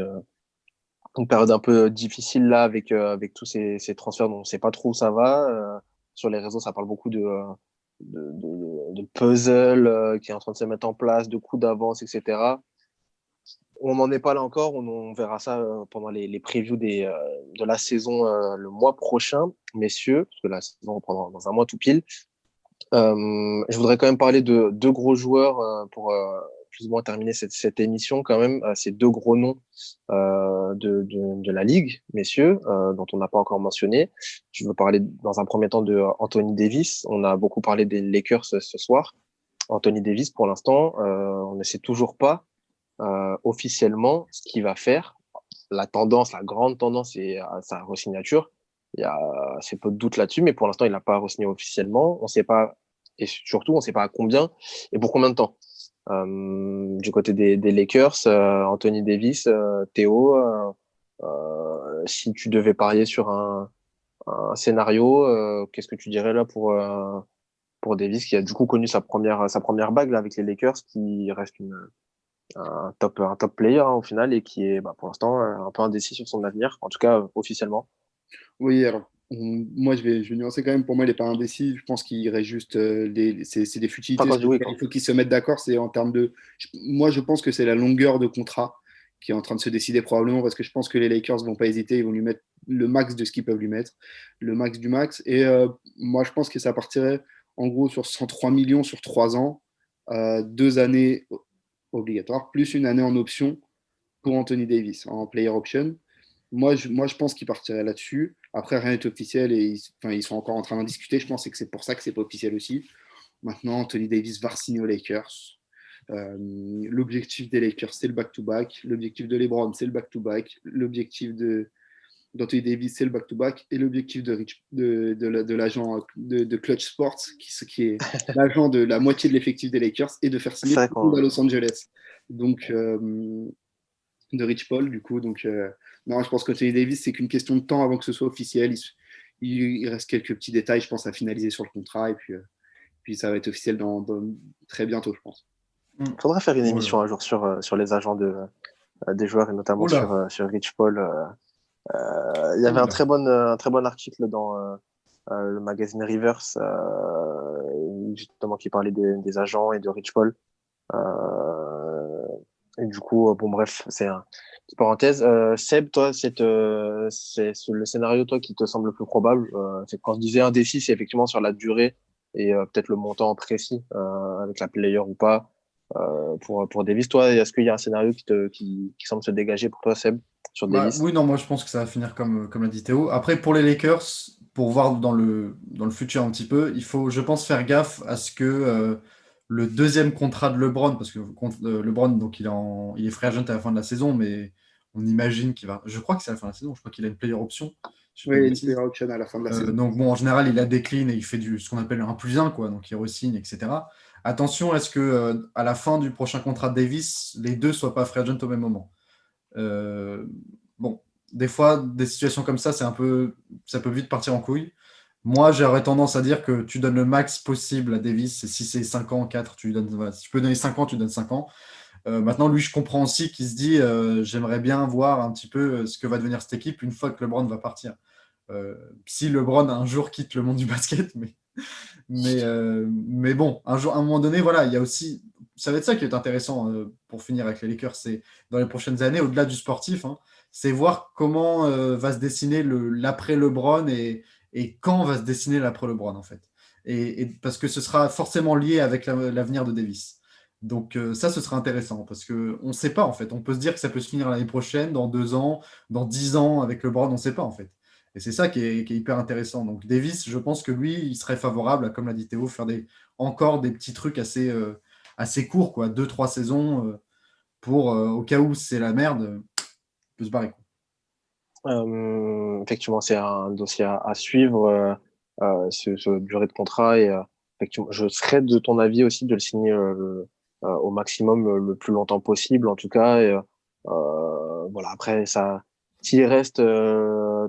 [SPEAKER 2] une période un peu difficile là avec tous ces transferts dont on ne sait pas trop où ça va. Sur les réseaux, ça parle beaucoup de puzzle qui est en train de se mettre en place, de coups d'avance, etc. On n'en est pas là encore. On verra ça pendant les previews de la saison le mois prochain, messieurs, parce que la saison reprend dans un mois tout pile. Je voudrais quand même parler de 2 gros joueurs pour plus ou moins terminer cette émission quand même. Ces 2 gros noms de la Ligue, messieurs, dont on n'a pas encore mentionné. Je veux parler dans un premier temps de Anthony Davis. On a beaucoup parlé des Lakers ce soir. Anthony Davis, pour l'instant, on ne sait toujours pas officiellement ce qu'il va faire. La grande tendance, c'est sa re-signature. Il y a assez peu de doute là-dessus, mais pour l'instant, il n'a pas re-signé officiellement. On ne sait pas, et surtout, on ne sait pas à combien et pour combien de temps. Du côté des Lakers, Anthony Davis, Théo, si tu devais parier sur un scénario, qu'est-ce que tu dirais là pour Davis, qui a du coup connu sa première bague là, avec les Lakers, qui reste un top player hein, au final, et qui est pour l'instant un peu indécis sur son avenir, en tout cas officiellement.
[SPEAKER 3] Oui, alors, moi, je vais nuancer quand même. Pour moi, il n'est pas indécis. Je pense qu'il irait juste. C'est des
[SPEAKER 2] Enfin,
[SPEAKER 3] futilités
[SPEAKER 2] quand je
[SPEAKER 3] sur
[SPEAKER 2] dis oui,
[SPEAKER 3] lesquelles
[SPEAKER 2] quoi.
[SPEAKER 3] il faut qu'ils se mettent d'accord. C'est en termes de. Moi, je pense que c'est la longueur de contrat qui est en train de se décider probablement parce que je pense que les Lakers vont pas hésiter. Ils vont lui mettre le max de ce qu'ils peuvent lui mettre, le max du max. Et moi, je pense que ça partirait en gros sur 103 millions sur 3 ans, 2 années obligatoires, plus une année en option pour Anthony Davis en player option. Moi, je pense qu'ils partiraient là-dessus. Après, rien n'est officiel et enfin, ils sont encore en train d'en discuter. Je pense que c'est pour ça que c'est pas officiel aussi. Maintenant, Anthony Davis va signer aux Lakers. L'objectif des Lakers, c'est le back-to-back. L'objectif de LeBron, c'est le back-to-back. L'objectif d'Anthony Davis, c'est le back-to-back. Et l'objectif de l'agent de Clutch Sports, qui est l'agent de la moitié de l'effectif des Lakers, et de faire signer
[SPEAKER 2] C'est vrai
[SPEAKER 3] tout le monde à
[SPEAKER 2] qu'on
[SPEAKER 3] Los Angeles. Donc, de Rich Paul, du coup. Donc, non, je pense qu'Anthony Davis, c'est qu'une question de temps avant que ce soit officiel. Il reste quelques petits détails, je pense, à finaliser sur le contrat. Et puis ça va être officiel très bientôt, je pense.
[SPEAKER 2] faudra faire une
[SPEAKER 4] Oh
[SPEAKER 2] émission
[SPEAKER 4] là.
[SPEAKER 2] un jour sur les agents des joueurs et notamment
[SPEAKER 4] Oh là.
[SPEAKER 2] sur Rich Paul. Il y avait
[SPEAKER 4] Oh
[SPEAKER 2] un
[SPEAKER 4] là.
[SPEAKER 2] très bon article dans le magazine Rivers, justement, qui parlait des agents et de Rich Paul. Et du coup, bon, bref, c'est une petite parenthèse. Seb, toi, c'est le scénario toi qui te semble le plus probable. C'est quand je disais indécis, c'est effectivement sur la durée et peut-être le montant précis avec la player ou pas. Pour Davis, toi, est-ce qu'il y a un scénario qui semble se dégager pour toi, Seb, sur
[SPEAKER 4] Bah,
[SPEAKER 2] Davis?
[SPEAKER 4] oui, non, moi je pense que ça va finir comme l'a dit Théo. Après, pour les Lakers, pour voir dans le futur un petit peu, il faut, je pense, faire gaffe à ce que le deuxième contrat de LeBron, parce que LeBron, donc il est free agent à la fin de la saison, mais on imagine qu'il va. Je crois que c'est à la fin de la saison, je crois qu'il a une player option, si je dis
[SPEAKER 3] Oui,
[SPEAKER 4] pas
[SPEAKER 3] il
[SPEAKER 4] de
[SPEAKER 3] y a une player
[SPEAKER 4] bêtises.
[SPEAKER 3] option à la fin de la saison.
[SPEAKER 4] Donc bon, en général, il a décline et il fait ce qu'on appelle un plus un, quoi. Donc il re-signe, etc. Attention, est-ce que à la fin du prochain contrat de Davis, les deux soient pas free agent au même moment? Euh, bon, des fois, des situations comme ça, ça peut vite partir en couille. Moi, j'aurais tendance à dire que tu donnes le max possible à Davis. Et si c'est 5 ans, 4, tu lui donnes. Voilà, si tu peux donner 5 ans, tu donnes 5 ans. Maintenant, lui, je comprends aussi qu'il se dit j'aimerais bien voir un petit peu ce que va devenir cette équipe une fois que LeBron va partir. Euh, Si LeBron un jour quitte le monde du basket, mais bon, un jour, à un moment donné, voilà, il y a aussi. Ça va être ça qui est intéressant pour finir avec les Lakers, c'est dans les prochaines années, au-delà du sportif, hein, c'est voir comment va se dessiner l'après LeBron et quand va se dessiner l'après LeBron, en fait. Parce que ce sera forcément lié avec l'avenir de Davis. Donc ça, ce sera intéressant parce qu'on ne sait pas, en fait. On peut se dire que ça peut se finir l'année prochaine, dans 2 ans, dans 10 ans avec LeBron, on ne sait pas, en fait. Et c'est ça qui est hyper intéressant. Donc Davis, je pense que lui, il serait favorable à, comme l'a dit Théo, faire encore des petits trucs assez courts, quoi, 2, 3 saisons, pour, au cas où c'est la merde, peut se barrer, quoi.
[SPEAKER 2] Effectivement, c'est un dossier à suivre, ce durée de contrat. Et effectivement, je serais de ton avis aussi de le signer au maximum le plus longtemps possible, en tout cas. Et, voilà, après, ça, s'il reste,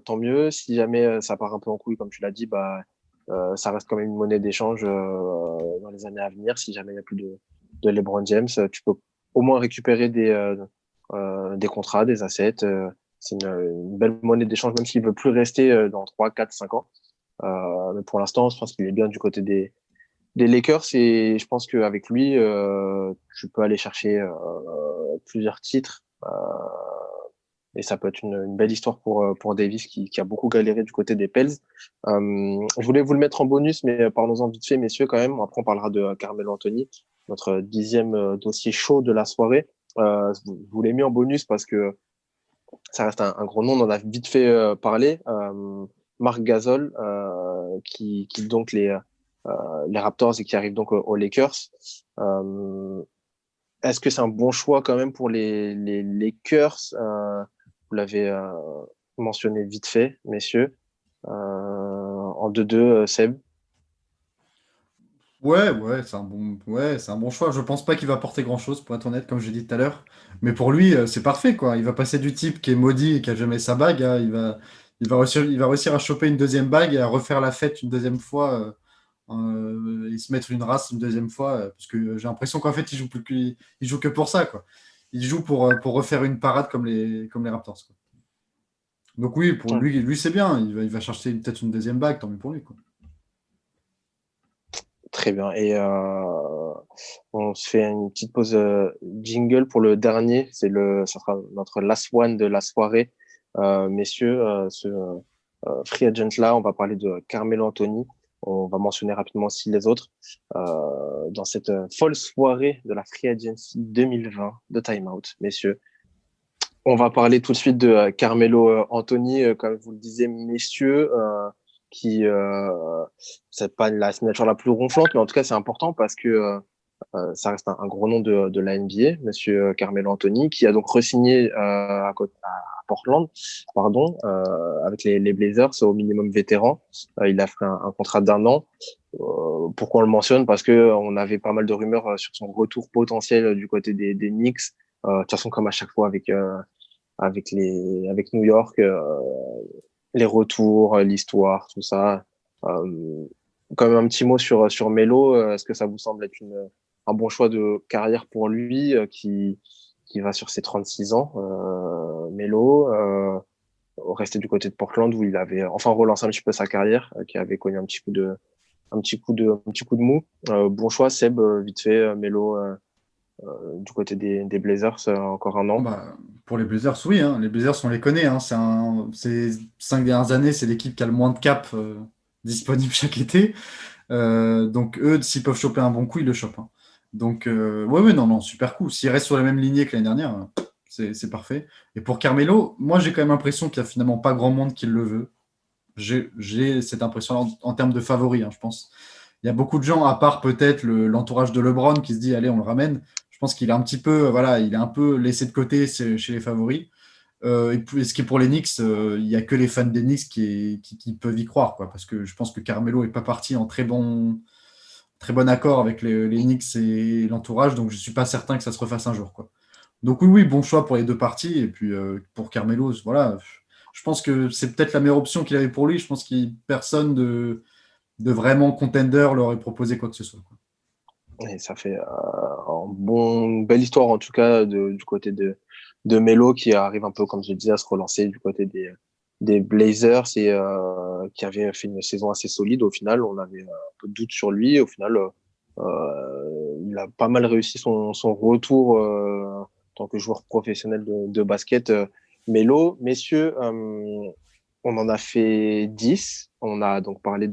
[SPEAKER 2] tant mieux. Si jamais ça part un peu en couille, comme tu l'as dit, bah, ça reste quand même une monnaie d'échange dans les années à venir. Si jamais il n'y a plus de LeBron James, tu peux au moins récupérer des contrats, des assets. C'est une belle monnaie d'échange, même s'il veut plus rester dans 3, 4, 5 ans. Mais pour l'instant, je pense qu'il est bien du côté des Lakers et je pense qu'avec lui, tu peux aller chercher plusieurs titres. Et ça peut être une belle histoire pour Davis qui a beaucoup galéré du côté des Pels. Je voulais vous le mettre en bonus, mais parlons-en vite fait, messieurs, quand même. Après, on parlera de Carmelo Anthony, notre 10e dossier chaud de la soirée. Je vous l'ai mis en bonus parce que ça reste un gros nom, on en a vite fait parler. Marc Gasol, qui donc les Raptors et qui arrive donc aux Lakers. Euh, Est-ce que c'est un bon choix quand même pour les Lakers? Vous l'avez mentionné vite fait, messieurs. En 2-2, Seb.
[SPEAKER 4] Ouais, c'est un bon choix. Je pense pas qu'il va apporter grand-chose, pour être honnête, comme j'ai dit tout à l'heure. Mais pour lui, c'est parfait, quoi. Il va passer du type qui est maudit et qui a jamais sa bague, hein. Il va réussir à choper une deuxième bague et à refaire la fête une deuxième fois, et se mettre une race une deuxième fois, parce que j'ai l'impression qu'en fait, il joue que pour ça, quoi. Il joue pour refaire une parade comme les Raptors, quoi. Donc oui, pour
[SPEAKER 2] Ouais,
[SPEAKER 4] lui c'est bien. Il va chercher peut-être une deuxième bague, tant mieux pour lui, quoi.
[SPEAKER 2] très bien. Et on se fait une petite pause jingle pour le dernier. Ça sera notre last one de la soirée. Messieurs, ce free agent là, on va parler de Carmelo Anthony. On va mentionner rapidement aussi les autres. Dans cette folle soirée de la Free Agency 2020 de Time Out, messieurs. On va parler tout de suite de Carmelo Anthony, comme vous le disiez, messieurs, qui c'est pas la signature la plus ronflante, mais en tout cas c'est important parce que ça reste un gros nom de la NBA, Monsieur Carmelo Anthony, qui a donc re-signé à Portland, pardon, avec les Blazers au minimum vétéran. Il a fait un contrat d'1 an. Pourquoi on le mentionne? Parce que on avait pas mal de rumeurs sur son retour potentiel du côté des Knicks. De toute façon, comme à chaque fois avec New York, les retours, l'histoire, tout ça. Euh, Quand même un petit mot sur Melo. Est-ce que ça vous semble être un bon choix de carrière pour lui qui va sur ses 36 ans, Melo, rester du côté de Portland où il avait enfin relancé un petit peu sa carrière, qui avait connu un petit coup de mou. Bon choix, Seb, vite fait, Melo du côté des Blazers, encore 1 an.
[SPEAKER 4] Bah, pour les Blazers, oui, hein. Les Blazers, on les connaît, hein. Ces 5 dernières années, c'est l'équipe qui a le moins de cap disponible chaque été. Donc, eux, s'ils peuvent choper un bon coup, ils le chopent, hein. Donc, ouais, non, non, super coup. S'ils restent sur la même lignée que l'année dernière, c'est parfait. Et pour Carmelo, moi, j'ai quand même l'impression qu'il n'y a finalement pas grand monde qui le veut. J'ai cette impression en termes de favoris, hein, je pense. Il y a beaucoup de gens, à part peut-être l'entourage de LeBron, qui se dit, allez, on le ramène. Je pense qu'il est un petit peu, voilà, il est un peu laissé de côté chez les favoris. Et puis, ce qui est pour les Knicks, il n'y a que les fans des Knicks qui peuvent y croire, quoi, parce que je pense que Carmelo n'est pas parti en très bon accord avec les Knicks et l'entourage, donc je ne suis pas certain que ça se refasse un jour, quoi. Donc oui, bon choix pour les deux parties, et puis pour Carmelo, voilà. je pense que c'est peut-être la meilleure option qu'il avait pour lui. Je pense que personne de vraiment contender leur aurait proposé quoi que ce soit, quoi.
[SPEAKER 2] Et ça fait une belle histoire, en tout cas, du côté de Melo, qui arrive un peu, comme je disais, à se relancer du côté des Blazers et qui avait fait une saison assez solide. Au final, on avait un peu de doute sur lui. Au final, il a pas mal réussi son retour en tant que joueur professionnel de basket. Melo, messieurs, on en a fait 10. On a donc parlé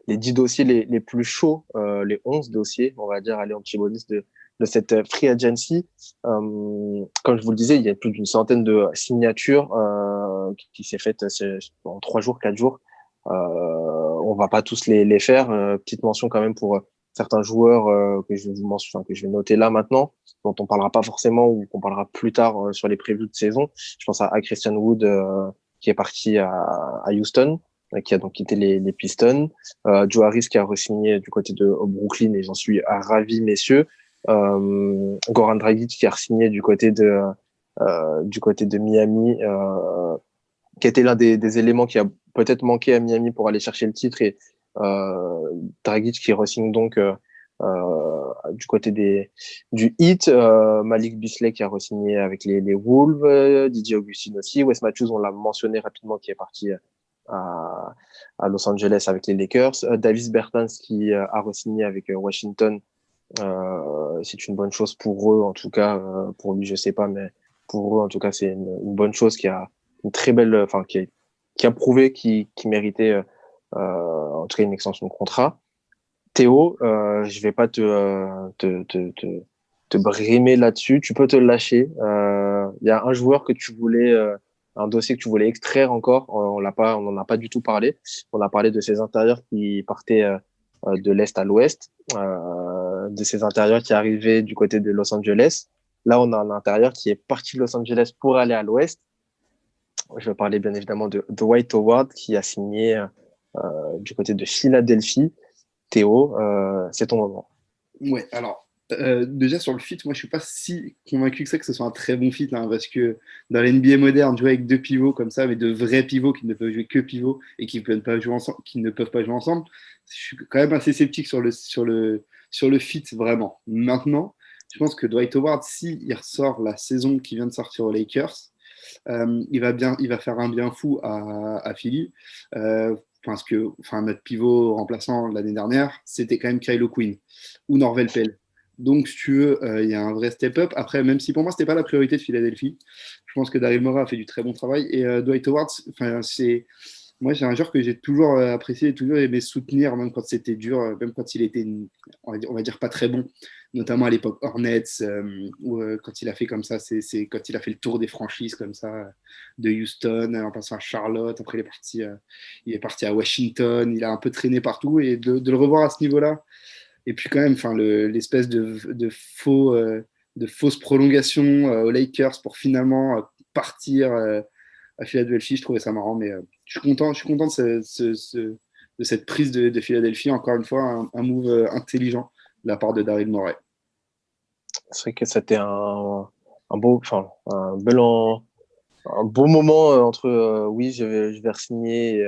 [SPEAKER 2] les 10 dossiers les plus chauds, les 11 dossiers, on va dire, aller en petit bonus de cette free agency. Comme je vous le disais, il y a plus d'une centaine de signatures qui s'est faites en 3 jours, 4 jours. On va pas tous les faire. Petite mention quand même pour certains joueurs que je vais vous mentionner, que je vais noter là maintenant, dont on parlera pas forcément ou qu'on parlera plus tard sur les previews de saison. Je pense à Christian Wood qui est parti à Houston, qui a donc quitté les Pistons. Joe Harris qui a re-signé du côté de Brooklyn et j'en suis ravi, messieurs. Goran Dragic qui a re-signé du côté de Miami, qui était l'un des éléments qui a peut-être manqué à Miami pour aller chercher le titre, et Dragic qui re-signe donc du côté du Heat, Malik Beasley qui a re-signé avec les Wolves, Didier Augustin aussi, Wes Matthews, on l'a mentionné rapidement, qui est parti à Los Angeles avec les Lakers, Davis Bertans qui a re-signé avec Washington. C'est une bonne chose pour eux, en tout cas. Pour lui, je sais pas, mais pour eux, en tout cas, c'est une bonne chose, qui a une très belle, enfin, qui a prouvé qu'il méritait en tout cas une extension de contrat. Théo, je vais pas te brimer là-dessus. Tu peux te lâcher. Il y a un joueur que tu voulais, un dossier que tu voulais extraire encore. On n'en a pas du tout parlé. On a parlé de ces intérieurs qui partaient de l'est à l'ouest, de ces intérieurs qui arrivaient du côté de Los Angeles. Là, on a un intérieur qui est parti de Los Angeles pour aller à l'ouest. Je vais parler bien évidemment de Dwight Howard qui a signé du côté de Philadelphie. Théo, c'est ton moment.
[SPEAKER 3] Ouais, alors, déjà sur le fit, moi je suis pas si convaincu que ça, que ce soit un très bon fit, hein, parce que dans l'NBA moderne, jouer avec deux pivots comme ça, mais de vrais pivots qui ne peuvent jouer que pivots et qui ne peuvent pas jouer ensemble, je suis quand même assez sceptique sur le fit vraiment. Maintenant, je pense que Dwight Howard, s'il ressort la saison qui vient de sortir aux Lakers, il va faire un bien fou à Philly. Parce que notre pivot remplaçant l'année dernière, c'était quand même Kylo Quinn ou Norvel Pell. Donc, si tu veux, il y a un vrai step-up. Après, même si pour moi, ce n'était pas la priorité de Philadelphie, je pense que Daryl Morey a fait du très bon travail. Et Dwight Howard, moi, c'est un joueur que j'ai toujours apprécié et toujours aimé soutenir, même quand c'était dur, même quand il était, on va dire pas très bon, notamment à l'époque Hornets, ou quand il a fait comme ça, c'est quand il a fait le tour des franchises comme ça, de Houston, en passant à Charlotte, après il est parti à Washington, il a un peu traîné partout, et de le revoir à ce niveau-là, et puis quand même, l'espèce de fausse prolongation aux Lakers pour finalement partir à Philadelphie, je trouvais ça marrant, mais je suis content de cette prise de Philadelphie. Encore une fois, un move intelligent de la part de Daryl Morey.
[SPEAKER 2] C'est vrai que c'était un beau moment entre oui, je vais re-signer,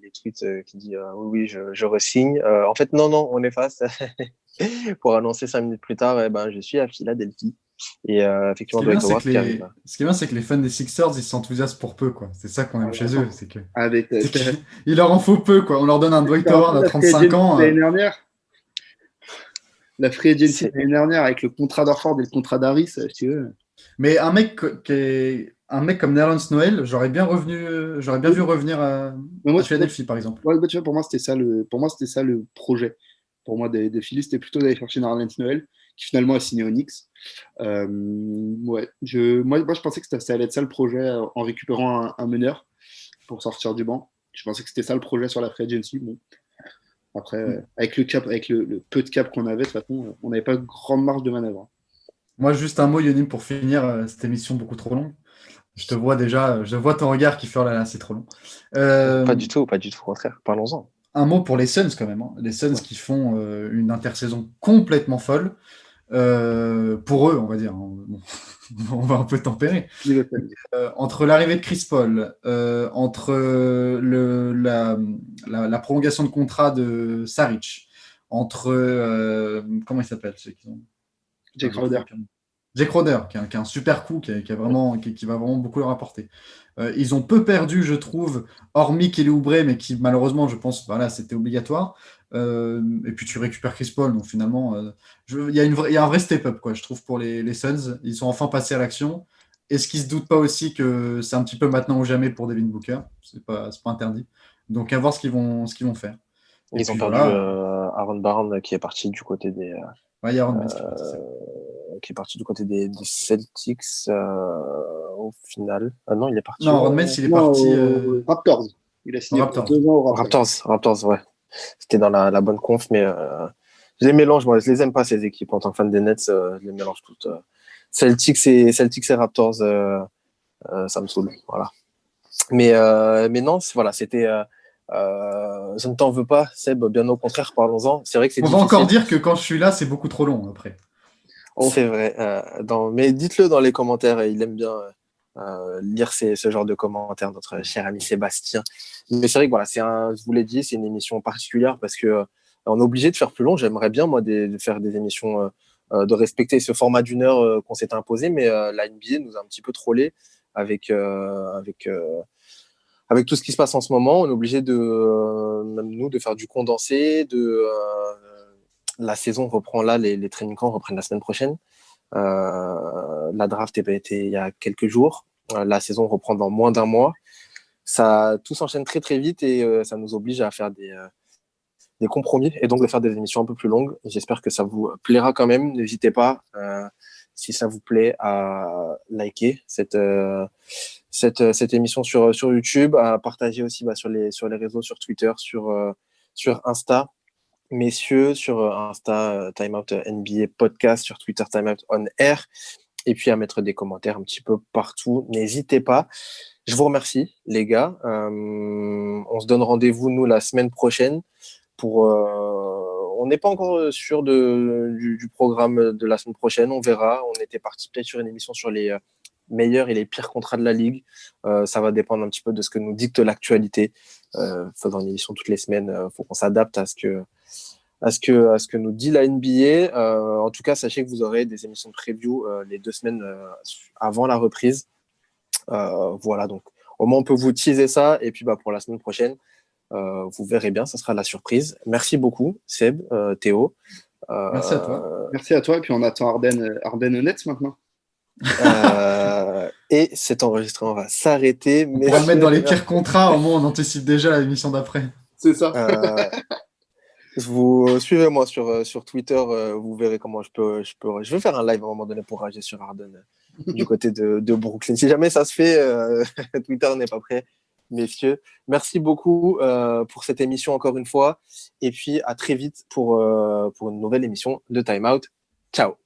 [SPEAKER 2] les tweets qui disent oui, je re-signe. En fait, non, on efface pour annoncer 5 minutes plus tard, je suis à Philadelphie. Et effectivement, Dwight Howard qui arrive.
[SPEAKER 4] Ce qui est bien, c'est que les fans des Sixers, ils s'enthousiasment pour peu, quoi. C'est ça qu'on aime chez eux. C'est que... il leur en faut peu, quoi. On leur donne un Dwight Howard à 35 ans.
[SPEAKER 3] L'année dernière, la free agency l'année dernière avec le contrat d'Orford et le contrat d'Harris, si tu veux.
[SPEAKER 4] Mais un mec comme Nerlens Noel, j'aurais bien vu revenir à Philadelphie, par exemple.
[SPEAKER 3] Ouais, tu vois, pour moi, c'était ça le projet. Pour moi, de Philly, c'était plutôt d'aller chercher Nerlens Noel, qui finalement a signé au Knicks. Moi, je pensais que ça allait être ça le projet, en récupérant un meneur pour sortir du banc. Je pensais que c'était ça le projet sur la free agency. Bon. Après, avec le peu de cap qu'on avait, de toute façon, on n'avait pas grande marge de manœuvre.
[SPEAKER 4] Moi, juste un mot, Yonim, pour finir cette émission beaucoup trop longue. Je vois ton regard qui fait oh là là, c'est trop long.
[SPEAKER 2] Pas du tout, au contraire, parlons-en.
[SPEAKER 4] Un mot pour les Suns quand même. Hein. Les Suns qui font une intersaison complètement folle. Pour eux, on va dire. Bon. On va un peu tempérer.
[SPEAKER 3] Dis le thème.
[SPEAKER 4] Entre l'arrivée de Chris Paul, entre la prolongation de contrat de Saric, entre comment il s'appelle ceux qui ont
[SPEAKER 3] Jake Crowder.
[SPEAKER 4] Jake Crowder, qui a un super coup, qui va vraiment beaucoup leur apporter. Ils ont peu perdu, je trouve, hormis Kelly Oubre, mais qui malheureusement, je pense, voilà, c'était obligatoire. Et puis tu récupères Chris Paul, donc finalement, il y a un vrai step-up, quoi, je trouve, pour les Suns. Ils sont enfin passés à l'action. Est-ce qu'ils se doutent pas aussi que c'est un petit peu maintenant ou jamais pour Devin Booker? C'est pas interdit. Donc à voir ce qu'ils vont faire. Et
[SPEAKER 2] Ils ont
[SPEAKER 4] puis
[SPEAKER 2] perdu
[SPEAKER 4] voilà.
[SPEAKER 2] Aaron Barnes qui est parti du côté des
[SPEAKER 4] Ouais, il y a Aaron Baines qui est parti, c'est vrai.
[SPEAKER 2] qui est parti du côté des Celtics au final. Ah non, il est parti
[SPEAKER 4] Non, Aaron Baines, il est
[SPEAKER 3] Non,
[SPEAKER 4] parti
[SPEAKER 3] aux Raptors. Il a signé pour
[SPEAKER 4] Raptors.
[SPEAKER 3] 2 ans aux Raptors.
[SPEAKER 2] Raptors, ouais. C'était dans la bonne conf, mais je les mélange, moi, je les aime pas ces équipes en tant que fan des Nets, je les mélange toutes. Celtics et Raptors, ça me saoule, voilà. Mais non, voilà, c'était. Je ne t'en veux pas, Seb, bien au contraire, parlons-en. C'est vrai que c'est
[SPEAKER 4] On va
[SPEAKER 2] difficile.
[SPEAKER 4] encore dire que quand je suis là, c'est beaucoup trop long après.
[SPEAKER 2] C'est vrai. Mais dites-le dans les commentaires, il aime bien lire ce genre de commentaires, notre cher ami Sébastien. Mais c'est vrai que voilà, je vous l'ai dit, c'est une émission particulière parce que on est obligé de faire plus long. J'aimerais bien, moi, de faire des émissions, de respecter ce format d'une heure qu'on s'était imposé, mais la NBA nous a un petit peu trollé avec tout ce qui se passe en ce moment. On est obligé même nous, de faire du condensé. La saison reprend là, les training camps reprennent la semaine prochaine. La draft était il y a quelques jours. La saison reprend dans moins d'un mois. Tout s'enchaîne très très vite et ça nous oblige à faire des compromis et donc de faire des émissions un peu plus longues. J'espère que ça vous plaira quand même. N'hésitez pas, si ça vous plaît, à liker cette émission sur YouTube, à partager aussi sur les réseaux, sur Twitter, sur Insta. Messieurs, sur Insta, Time Out NBA Podcast, sur Twitter, Time Out On Air, et puis à mettre des commentaires un petit peu partout. N'hésitez pas. Je vous remercie, les gars. On se donne rendez-vous, nous, la semaine prochaine. On n'est pas encore sûr du programme de la semaine prochaine. On verra. On était parti peut-être sur une émission sur les meilleurs et les pires contrats de la Ligue. Ça va dépendre un petit peu de ce que nous dicte l'actualité. Faisant une émission toutes les semaines, faut qu'on s'adapte à ce que nous dit la NBA. En tout cas, sachez que vous aurez des émissions de preview les 2 semaines avant la reprise. Voilà, donc au moins on peut vous teaser ça. Et puis pour la semaine prochaine, vous verrez bien, ça sera la surprise. Merci beaucoup, Seb, Théo.
[SPEAKER 4] Merci à toi.
[SPEAKER 3] Merci à toi. Et puis on attend Arden Nets maintenant.
[SPEAKER 2] Et cet enregistrement va s'arrêter.
[SPEAKER 4] On pourra le mettre dans les pires contrats, au moins on anticipe déjà l'émission d'après.
[SPEAKER 3] C'est ça.
[SPEAKER 2] Vous suivez-moi sur Twitter, vous verrez comment je vais faire un live à un moment donné pour rager sur Harden du côté de Brooklyn. Si jamais ça se fait, Twitter n'est pas prêt, messieurs. Merci beaucoup pour cette émission encore une fois. Et puis à très vite pour une nouvelle émission de Time Out. Ciao.